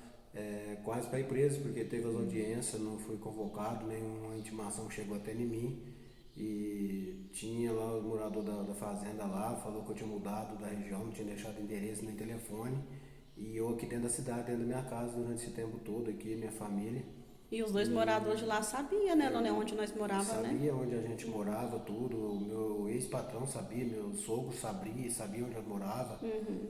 quase para ir preso, porque teve as audiências, não fui convocado, nenhuma intimação chegou até em mim. E tinha lá o morador da fazenda lá, falou que eu tinha mudado da região, não tinha deixado endereço nem telefone. E eu aqui dentro da cidade, dentro da minha casa, durante esse tempo todo aqui, minha família. E os dois moradores de lá sabiam, né, Leonel, onde nós morávamos, né? Sabia onde a gente morava, tudo. O meu ex-patrão sabia, meu sogro sabia onde eu morava.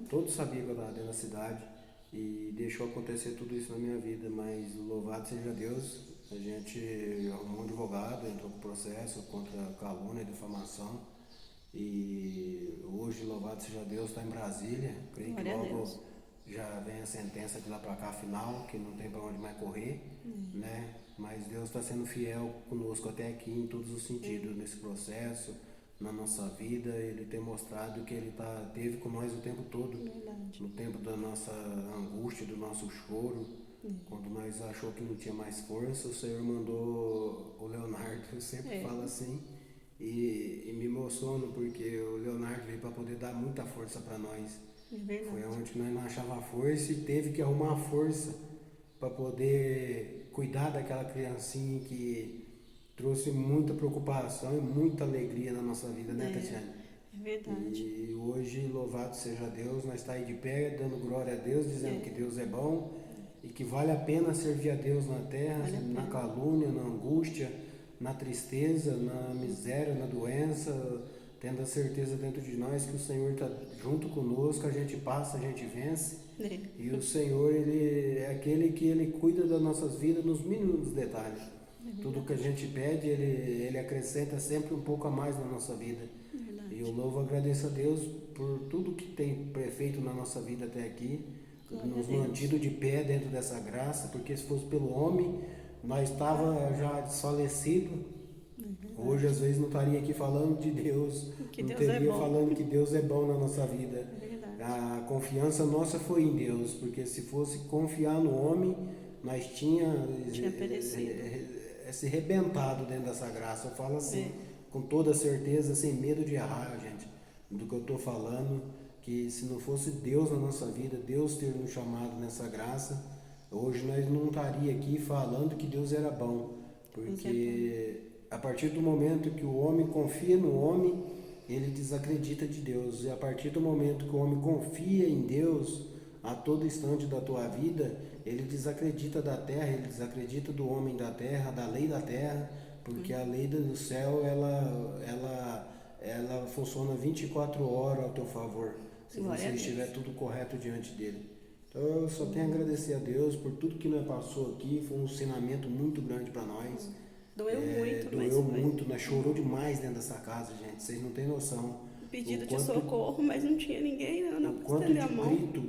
Todos sabiam que eu estava dentro da cidade. E deixou acontecer tudo isso na minha vida. Mas louvado seja Deus, a gente arrumou um advogado, entrou com processo contra calúnia e difamação. E hoje, louvado seja Deus, está em Brasília. Creio que logo já vem a sentença de lá para cá final, que não tem para onde mais correr, né? Mas Deus está sendo fiel conosco até aqui em todos os sentidos nesse processo, na nossa vida, ele tem mostrado que ele teve com nós o tempo todo. Verdade. No tempo da nossa angústia, do nosso choro, quando nós achou que não tinha mais força, o Senhor mandou o Leonardo, eu sempre falo assim, e me emociono porque o Leonardo veio para poder dar muita força para nós. É verdade. Foi onde que nós não achava força e teve que arrumar força para poder cuidar daquela criancinha que trouxe muita preocupação e muita alegria na nossa vida, né, Tatiana? É verdade. E hoje, louvado seja Deus, nós estamos aí de pé, dando glória a Deus, dizendo que Deus é bom e que vale a pena servir a Deus na terra, na calúnia, na angústia, na tristeza, na miséria, na doença, tendo a certeza dentro de nós que o Senhor está junto conosco, a gente passa, a gente vence. E o Senhor, Ele é aquele que Ele cuida das nossas vidas nos mínimos detalhes. Tudo que a gente pede, ele acrescenta sempre um pouco a mais na nossa vida. E eu louvo e agradeço a Deus por tudo que tem feito na nossa vida até aqui, nos mantido de pé dentro dessa graça, porque se fosse pelo homem, nós estava já desfalecido. Hoje, às vezes, não estaria aqui falando de Deus, Que não Deus teria é bom. falando que Deus é bom na nossa vida. Verdade. A confiança nossa foi em Deus, porque se fosse confiar no homem, nós tinha perecido. se rebentado dentro dessa graça. Eu falo assim, com toda certeza, sem medo de errar, gente, do que eu estou falando, que se não fosse Deus na nossa vida, Deus ter nos chamado nessa graça, hoje nós não estaria aqui falando que Deus era bom, porque a partir do momento que o homem confia no homem, ele desacredita de Deus, e a partir do momento que o homem confia em Deus, a todo instante da tua vida, ele desacredita da terra, ele desacredita do homem da terra, da lei da terra, porque a lei do céu, ela funciona 24 horas ao teu favor, se você estiver tudo correto diante dele. Então eu só tenho a agradecer a Deus por tudo que nós passou aqui, foi um ensinamento muito grande para nós. Doeu muito, doeu muito, nós chorou demais dentro dessa casa, gente, vocês não têm noção. Pedido de socorro, mas não tinha ninguém, né? Não o quanto estender de a mão. grito,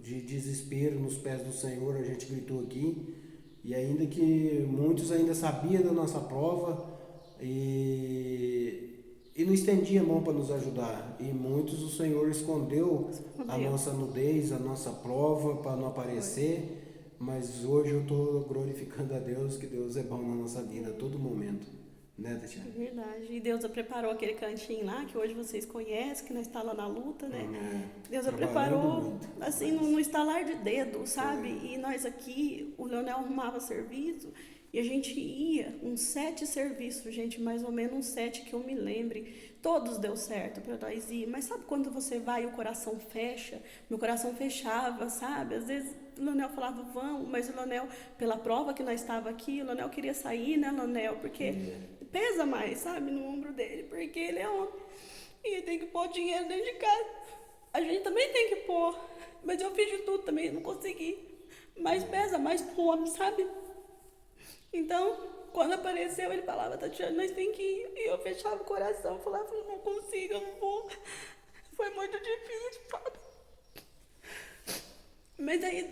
de desespero nos pés do Senhor a gente gritou aqui, e ainda que muitos ainda sabiam da nossa prova e não estendia a mão para nos ajudar, e muitos o Senhor escondeu a nossa nudez, a nossa prova para não aparecer, mas hoje eu estou glorificando a Deus, que Deus é bom na nossa vida a todo momento, né, Tatiana? É verdade, e Deus preparou aquele cantinho lá, que hoje vocês conhecem, que nós está lá na luta, né? Deus preparou, assim, no estalar de dedo, sabe? E nós aqui, o Leonel arrumava serviço, e a gente ia, uns 7 serviços, gente, mais ou menos uns 7 que eu me lembre. Todos deu certo para nós ir. Mas sabe quando você vai e o coração fecha? Meu coração fechava, sabe? Às vezes o Leonel falava, vamos, mas o Leonel, pela prova que nós estava aqui, o Leonel queria sair, né, Leonel? Porque pesa mais, sabe, no ombro dele, porque ele é homem. E ele tem que pôr dinheiro dentro de casa. A gente também tem que pôr. Mas eu fiz de tudo também, não consegui. Mas pesa mais pro homem, sabe? Então, quando apareceu, ele falava, Tatiana, nós tem que ir. E eu fechava o coração, falava, eu não consigo, eu não vou. Foi muito difícil, sabe? Mas aí,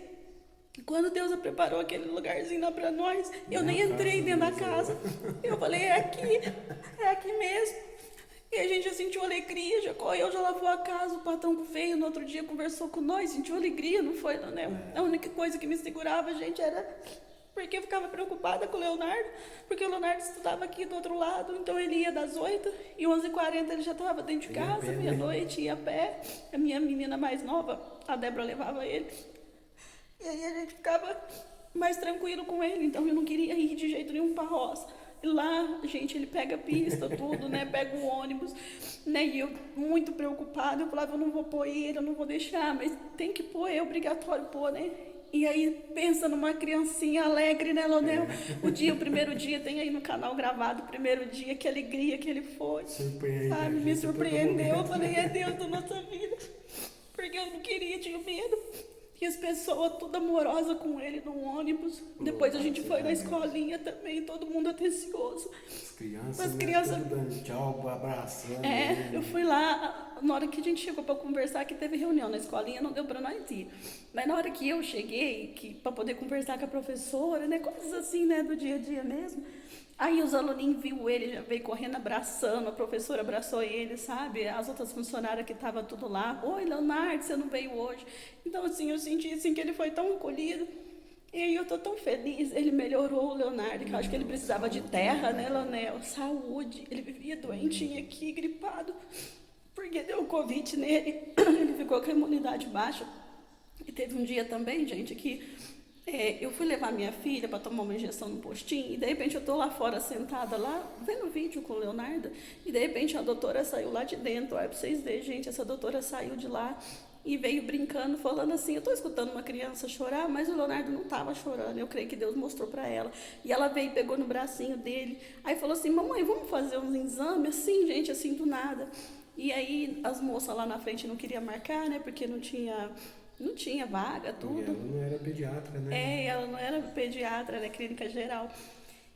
quando Deus preparou aquele lugarzinho lá pra nós, eu nem entrei dentro da casa. Eu falei, é aqui mesmo. E a gente já sentiu alegria, já correu, já lavou a casa, o patrão veio no outro dia, conversou com nós, sentiu alegria, não foi, né? A única coisa que me segurava, gente, era... Porque eu ficava preocupada com o Leonardo, porque o Leonardo estudava aqui do outro lado, então ele ia das 8 e 11h40 ele já estava dentro de casa, meia-noite, ia a pé. A minha menina mais nova, a Débora, levava ele. E aí a gente ficava mais tranquilo com ele, então eu não queria ir de jeito nenhum para a roça. E lá, gente, ele pega a pista, tudo, né, pega o ônibus, né, e eu muito preocupada, eu falava, eu não vou pôr ele, eu não vou deixar, mas tem que pôr, é obrigatório pôr, né. E aí, pensa numa criancinha alegre, né, Leonel? O primeiro dia, tem aí no canal gravado, o primeiro dia, que alegria que ele foi. Sabe, me surpreendeu. Eu falei, é Deus da nossa vida. Porque eu não queria, tinha medo. E as pessoas tudo amorosas com ele no ônibus. Depois a gente foi na escolinha também, todo mundo atencioso. As crianças dando tchau, abraçando. Eu fui lá, na hora que a gente chegou para conversar, que teve reunião na escolinha, não deu para nós ir. Mas na hora que eu cheguei, para poder conversar com a professora, né, coisas assim, né, do dia a dia mesmo, Aí os aluninhos viu ele, já veio correndo abraçando, a professora abraçou ele, sabe? As outras funcionárias que estavam tudo lá, oi Leonardo, você não veio hoje. Então assim, eu senti assim que ele foi tão acolhido. E aí eu tô tão feliz, ele melhorou o Leonardo, que eu acho que ele precisava de terra, né, Leonel? Saúde, ele vivia doentinho aqui, gripado, porque deu Covid nele, ele ficou com a imunidade baixa. E teve um dia também, gente, que eu fui levar minha filha para tomar uma injeção no postinho, e de repente eu tô lá fora sentada lá, vendo vídeo com o Leonardo, e de repente a doutora saiu lá de dentro, olha pra vocês verem, gente, essa doutora saiu de lá, e veio brincando, falando assim, eu estou escutando uma criança chorar, mas o Leonardo não estava chorando, eu creio que Deus mostrou para ela. E ela veio e pegou no bracinho dele, aí falou assim, mamãe, vamos fazer uns exames? Assim, gente, assim, do nada. E aí as moças lá na frente não queriam marcar, né, porque não tinha vaga, tudo. E ela não era pediatra, né? Ela não era pediatra, era clínica geral.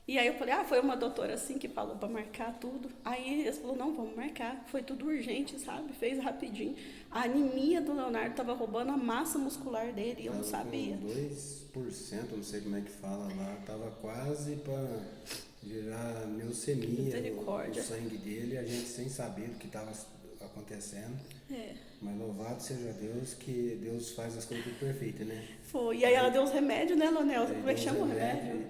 E aí eu falei, foi uma doutora assim que falou para marcar tudo. Aí eles falaram, não, vamos marcar. Foi tudo urgente, sabe? Fez rapidinho. A anemia do Leonardo estava roubando a massa muscular dele e eu não sabia. Com 2%, não sei como é que fala lá, tava quase para virar leucemia, Misericórdia. o sangue dele, a gente sem saber o que estava acontecendo. Mas louvado seja Deus, que Deus faz as coisas tudo perfeitas, né? Foi. E aí ela deu os remédios, né, Leonel? Como é que chama o remédio?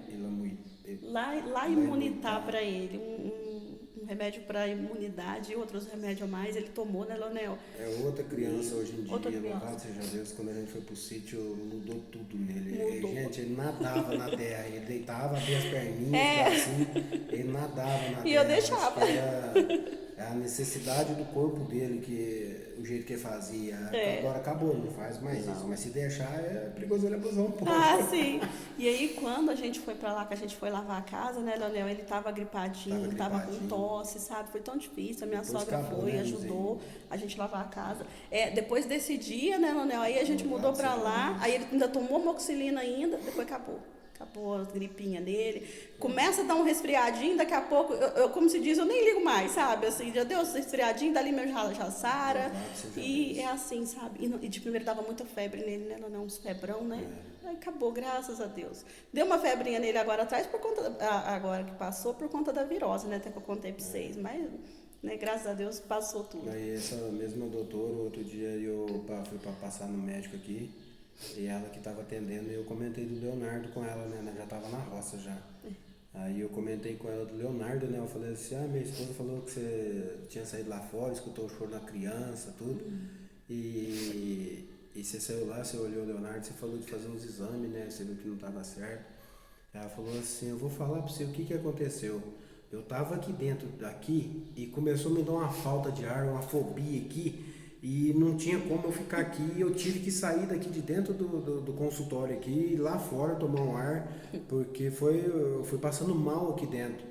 Lá imunitar para ele. Um remédio para imunidade e outros remédios a mais. Ele tomou, né, Leonel? É outra criança hoje em dia, criança. louvado seja Deus, quando a gente foi pro sítio, mudou tudo nele. Mudou. Gente, ele nadava na terra, ele deitava, abria as perninhas, assim, ele nadava na terra. E eu deixava. É a necessidade do corpo dele, o jeito que ele fazia. Agora acabou, não faz mais isso. Mas se deixar, é perigoso ele abusar um pouco. Sim. E aí, quando a gente foi pra lá, que a gente foi lavar a casa, né, Leonel? Ele tava gripadinho, tava com tosse, sabe? Foi tão difícil. A minha sogra foi, né, ajudou a gente lavar a casa. Depois desse dia, né, Leonel? Aí a gente mudou pra lá, aí ele ainda tomou moxilina ainda, depois acabou. Acabou as gripinhas dele. Começa a dar um resfriadinho, daqui a pouco, como se diz, eu nem ligo mais, sabe? Assim, já deu esse resfriadinho, dali meu já sara. E é assim, sabe? E de primeiro dava muita febre nele, né? Não, uns febrão, né? Aí acabou, graças a Deus. Deu uma febrinha nele agora atrás, agora que passou, por conta da virose, né? Até que eu contei pra vocês. Mas, né, graças a Deus, passou tudo. Aí essa mesma doutora, outro dia eu fui pra passar no médico aqui. E ela que estava atendendo, eu comentei do Leonardo com ela, né? Já estava na roça já. Aí eu comentei com ela do Leonardo, né? Eu falei assim, minha esposa falou que você tinha saído lá fora, escutou o choro da criança, tudo. E você saiu lá, você olhou o Leonardo, você falou de fazer uns exames, né? Você viu que não estava certo. Ela falou assim, eu vou falar para você o que aconteceu. Eu estava aqui dentro daqui e começou a me dar uma falta de ar, uma fobia aqui. E não tinha como eu ficar aqui, eu tive que sair daqui de dentro do consultório aqui, ir lá fora tomar um ar, porque eu fui passando mal aqui dentro.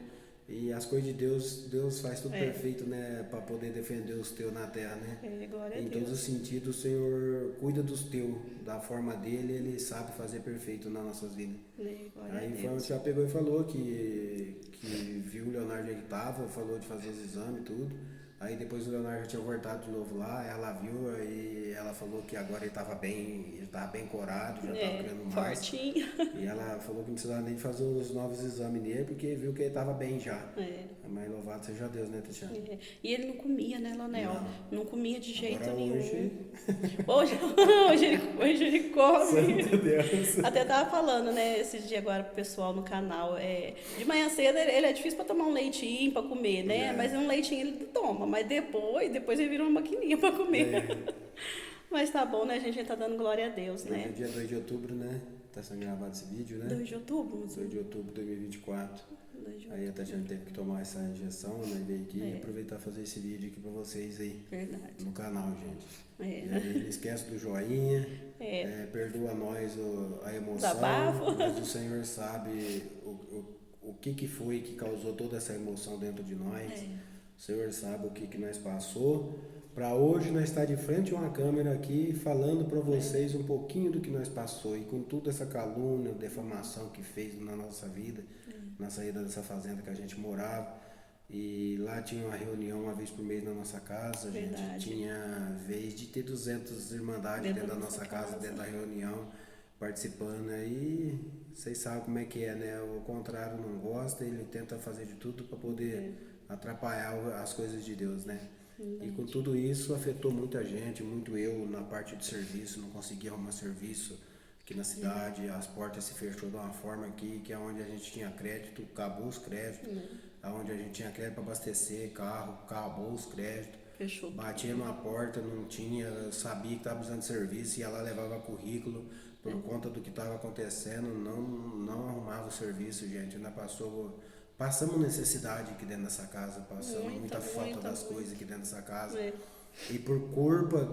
E as coisas de Deus faz tudo perfeito, né, para poder defender os teus na terra, né? Glória a Em Deus. todos os sentidos, o Senhor cuida dos teus, da forma dele, ele sabe fazer perfeito nas nossas vidas. Aí foi onde já pegou e falou que viu o Leonardo onde ele estava, falou de fazer os exames e tudo. Aí depois o Leonardo já tinha voltado de novo lá, ela viu, aí ela falou que agora ele estava bem corado, já estava criando massa. Fortinho. E ela falou que não precisava nem fazer os novos exames nele, porque viu que ele estava bem já. Mas louvado seja Deus, né, Tatiana? E ele não comia, né, Leonel? Não comia de jeito agora nenhum. Hoje ele come. Santo Deus. Até tava falando, né, esses dias agora pro pessoal no canal. De manhã cedo ele é difícil para tomar um leitinho, para comer, né? Mas um leitinho ele toma. Mas depois ele vira uma maquininha para comer. Mas tá bom, né, gente? A gente tá dando glória a Deus, né? Hoje é dia 2 de outubro, né? Tá sendo gravado esse vídeo, né? 2 de outubro? 2 de outubro de 2024. Aí a Tatiana teve que tomar essa injeção, né? Veio aqui e aproveitar fazer esse vídeo aqui pra vocês aí. Verdade. No canal, gente. E aí, não esquece do joinha. Perdoa nós a emoção. Desabafo. Mas o Senhor sabe o que foi que causou toda essa emoção dentro de nós. O Senhor sabe o que nós passou. Para hoje nós estar de frente a uma câmera aqui falando para vocês um pouquinho do que nós passou e com toda essa calúnia, defamação que fez na nossa vida, na saída dessa fazenda que a gente morava. E lá tinha uma reunião uma vez por mês na nossa casa. A gente tinha vez de ter 200 irmandades dentro da nossa casa, dentro da reunião. participando aí. Vocês sabem como é que é, né? O contrário não gosta, ele tenta fazer de tudo para poder atrapalhar as coisas de Deus, né? E com tudo isso afetou muita gente, muito eu na parte de serviço, não consegui arrumar serviço aqui na cidade, as portas se fechou de uma forma aqui, que é onde a gente tinha crédito, acabou os créditos, aonde a gente tinha crédito para abastecer carro, acabou os créditos. Fechou. Batia numa porta, não tinha, sabia que estava precisando de serviço, ia lá, levava currículo, por conta do que estava acontecendo, não arrumava o serviço, gente. Ainda passamos necessidade aqui dentro dessa casa, passamos muita falta das coisas aqui dentro dessa casa. E por culpa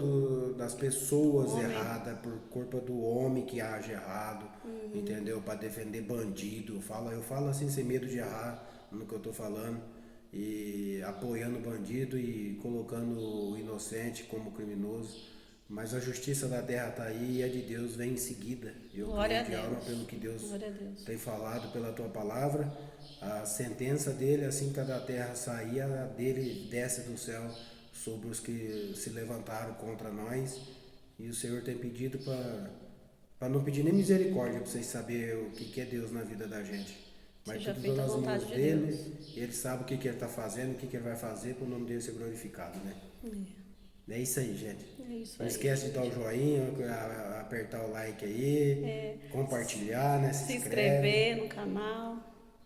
das pessoas erradas, por culpa do homem que age errado, entendeu? Para defender bandido. Eu falo assim sem medo de errar no que eu tô falando. E apoiando o bandido e colocando o inocente como criminoso. Mas a justiça da terra está aí e a de Deus vem em seguida. Eu creio de alma pelo que Deus tem falado pela tua palavra. A sentença dele, assim que a da terra sair, a dele desce do céu sobre os que se levantaram contra nós. E o Senhor tem pedido para não pedir nem misericórdia, para vocês saberem o que é Deus na vida da gente. Mas tudo nas mãos dele, ele sabe o que ele está fazendo, o que ele vai fazer para o nome dele ser glorificado, né? É isso aí, gente. Não esquece de dar o joinha, apertar o like aí, compartilhar, né? Se inscrever no canal.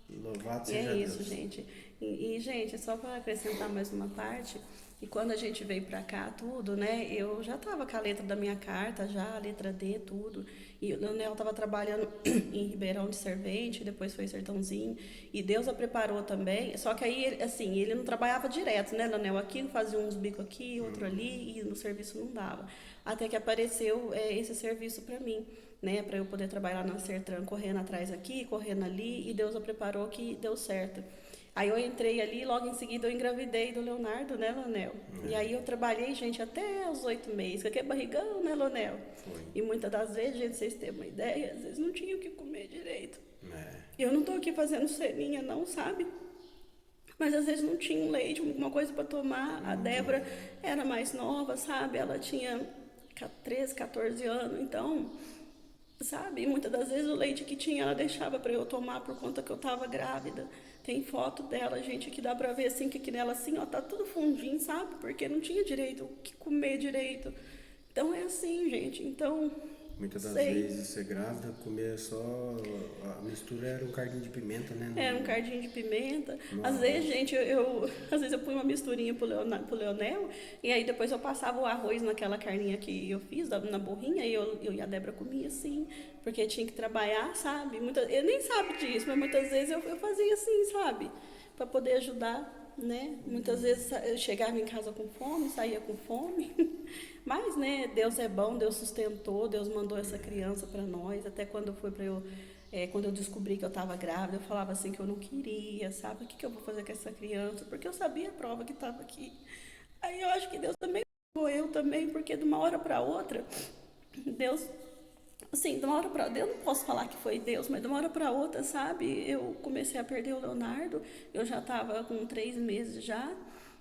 Louvado seja Deus. É isso, gente. E, gente, só para acrescentar mais uma parte, e quando a gente veio para cá, tudo, né? Eu já estava com a letra da minha carta, já, a letra D, tudo. E o Leonel estava trabalhando em Ribeirão de Servente, depois foi Sertãozinho. E Deus a preparou também. Só que aí, assim, ele não trabalhava direto, né, Leonel? Aqui, fazia uns bicos aqui, outro ali, e no serviço não dava. Até que apareceu esse serviço para mim, né? Para eu poder trabalhar na Sertran, correndo atrás aqui, correndo ali. E Deus a preparou que deu certo. Aí eu entrei ali e logo em seguida eu engravidei do Leonardo, né, Leonel? E aí eu trabalhei, gente, até os 8 meses. Que é barrigão, né, Leonel? Foi. E muitas das vezes, gente, vocês têm uma ideia, às vezes não tinha o que comer direito. Eu não tô aqui fazendo ceninha, não, sabe? Mas às vezes não tinha um leite, alguma coisa para tomar. A Débora era mais nova, sabe? Ela tinha 13, 14 anos, então... Sabe? E muitas das vezes o leite que tinha ela deixava para eu tomar por conta que eu estava grávida. Tem foto dela, gente, que dá para ver assim, que nela assim, ó, tá tudo fundinho, sabe? Porque não tinha direito o que comer direito. Então é assim, gente. Então, muitas das vezes ser grávida, comer só a mistura era um cardinho de pimenta, né? Era um cardinho de pimenta. Às vezes, gente, às vezes eu punha uma misturinha pro Leonel, e aí depois eu passava o arroz naquela carninha que eu fiz, na borrinha, e eu e a Débora comia assim, porque tinha que trabalhar, sabe? Ele nem sabe disso, mas muitas vezes eu fazia assim, sabe? Para poder ajudar, né? Muitas vezes eu chegava em casa com fome, saía com fome. Mas, né, Deus é bom, Deus sustentou, Deus mandou essa criança para nós. Até quando foi para eu, quando eu descobri que eu estava grávida, eu falava assim que eu não queria, sabe? O que eu vou fazer com essa criança? Porque eu sabia a prova que estava aqui. Aí eu acho que Deus também eu também, porque de uma hora para outra, Deus, assim, de uma hora para outra, eu não posso falar que foi Deus, mas de uma hora para outra, sabe? Eu comecei a perder o Leonardo, eu já estava com 3 meses já.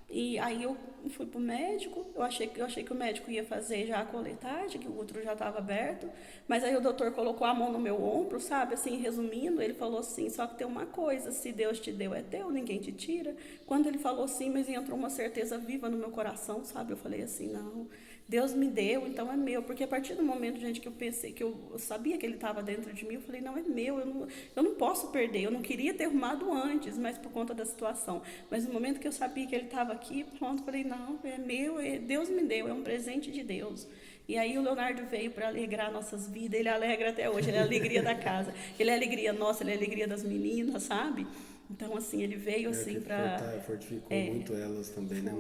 E aí eu fui pro médico, eu achei que o médico ia fazer já a coletagem, que o útero já estava aberto, mas aí o doutor colocou a mão no meu ombro, sabe, assim, resumindo, ele falou assim, só que tem uma coisa, se Deus te deu é teu, ninguém te tira. Quando ele falou assim, mas entrou uma certeza viva no meu coração, sabe, eu falei assim, não, Deus me deu, então é meu, porque a partir do momento, gente, que eu pensei, que eu sabia que ele estava dentro de mim, eu falei, não, é meu, eu não posso perder, eu não queria ter arrumado antes, mas por conta da situação, mas no momento que eu sabia que ele estava aqui, pronto, falei, não, é meu, Deus me deu, é um presente de Deus. E aí o Leonardo veio para alegrar nossas vidas, ele alegra até hoje, ele é a alegria da casa, ele é a alegria nossa, ele é a alegria das meninas, sabe? Então, assim, ele veio assim para... Fortificou muito elas também, né?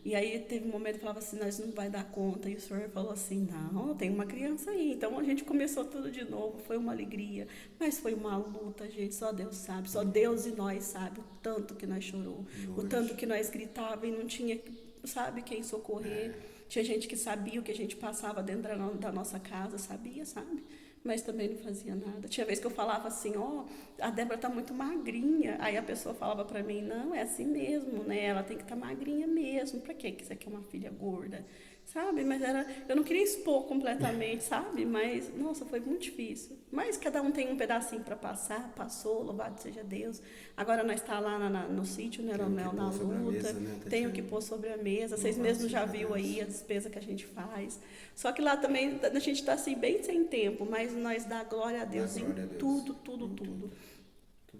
E aí teve um momento que falava assim, nós não vai dar conta. E o senhor falou assim, não, tem uma criança aí. Então a gente começou tudo de novo, foi uma alegria. Mas foi uma luta, gente, só Deus sabe. Só Deus e nós sabe o tanto que nós chorou. O tanto que nós gritava e não tinha, sabe, quem socorrer. Tinha gente que sabia o que a gente passava dentro da nossa casa, sabia, sabe? Mas também não fazia nada. Tinha vez que eu falava assim, a Débora tá muito magrinha. Aí a pessoa falava para mim, não, é assim mesmo, né? Ela tem que estar magrinha mesmo. Para quê que você quer uma filha gorda? sabe? Mas eu não queria expor completamente, sabe? Mas, nossa, foi muito difícil. Mas cada um tem um pedacinho para passar, passou, louvado seja Deus. Agora nós está lá no sítio, né, Leonel, na luta, tenho que pôr sobre a mesa. Vocês mesmos já viu aí a despesa que a gente faz. Só que lá também a gente está assim, bem sem tempo, mas nós dá glória a Deus em tudo, tudo, tudo.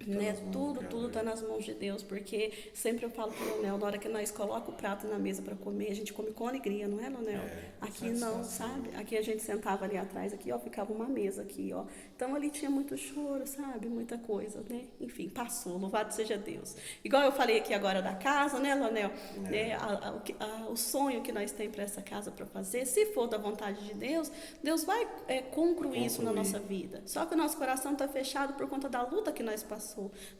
Né? Tudo está nas mãos de Deus, porque sempre eu falo para o Leonel, na hora que nós colocamos o prato na mesa para comer, a gente come com alegria, não é, Leonel? Aqui não, sabe? Aqui a gente sentava ali atrás, aqui, ó, ficava uma mesa aqui, ó. Então ali tinha muito choro, sabe? Muita coisa, né? Enfim, passou, louvado seja Deus. Igual eu falei aqui agora da casa, né, Leonel? O sonho que nós temos para essa casa para fazer, se for da vontade de Deus, Deus vai concluir isso na nossa vida. Só que o nosso coração está fechado por conta da luta que nós passamos.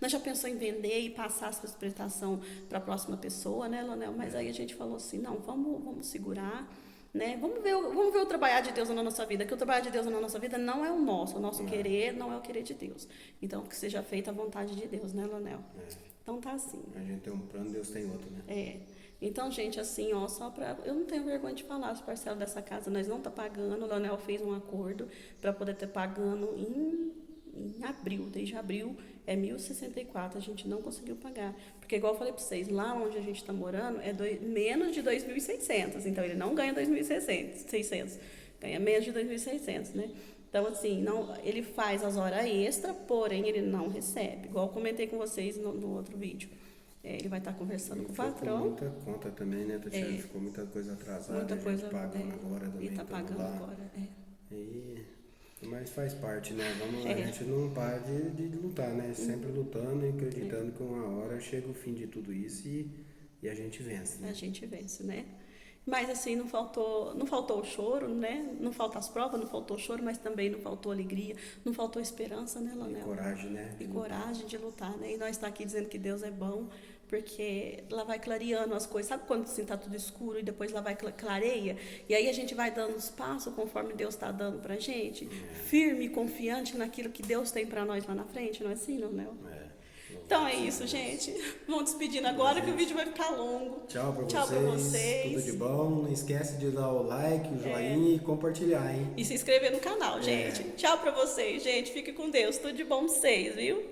Nós já pensou em vender e passar essa prestação para a próxima pessoa, né, Leonel? Mas aí a gente falou assim, não, vamos segurar, né? Vamos ver o trabalhar de Deus na nossa vida, que o trabalho de Deus na nossa vida não é o nosso querer não é o querer de Deus. Então, que seja feita a vontade de Deus, né, Leonel? Então tá assim. A gente tem um plano, Deus tem outro, né? Então, gente, assim, ó, eu não tenho vergonha de falar, as parcelas dessa casa nós não tá pagando, o Leonel fez um acordo para poder ter pagando em abril, desde abril é 1.064, a gente não conseguiu pagar, porque igual eu falei para vocês, lá onde a gente está morando é menos de 2.600, então ele não ganha 2.600, ganha menos de 2.600, né? Então, assim, não, ele faz as horas extras, porém ele não recebe, igual eu comentei com vocês no outro vídeo. Ele vai estar conversando com o patrão. Muita conta também, né, Tatiana? Ficou muita coisa atrasada, muita coisa pagando agora também. E está pagando lá. agora, Mas faz parte, né? A gente não para de lutar, né? Sempre lutando e acreditando que uma hora chega o fim de tudo isso e a gente vence, né? A gente vence, né? Mas assim, não faltou o choro, né? Não faltam as provas, não faltou o choro, mas também não faltou alegria, não faltou esperança, né, Leonel? E coragem, né? E coragem de lutar, né? E nós está aqui dizendo que Deus é bom, porque lá vai clareando as coisas. Sabe quando assim tá tudo escuro e depois lá vai clareia? E aí a gente vai dando os passos conforme Deus está dando pra gente, firme e confiante naquilo que Deus tem para nós lá na frente, não é assim, Leonel? Então é isso, gente. Vamos despedindo agora que o vídeo vai ficar longo. Tchau pra vocês. Tudo de bom. Não esquece de dar o like, o joinha e compartilhar, hein? E se inscrever no canal, gente. Tchau pra vocês, gente. Fique com Deus. Tudo de bom pra vocês, viu?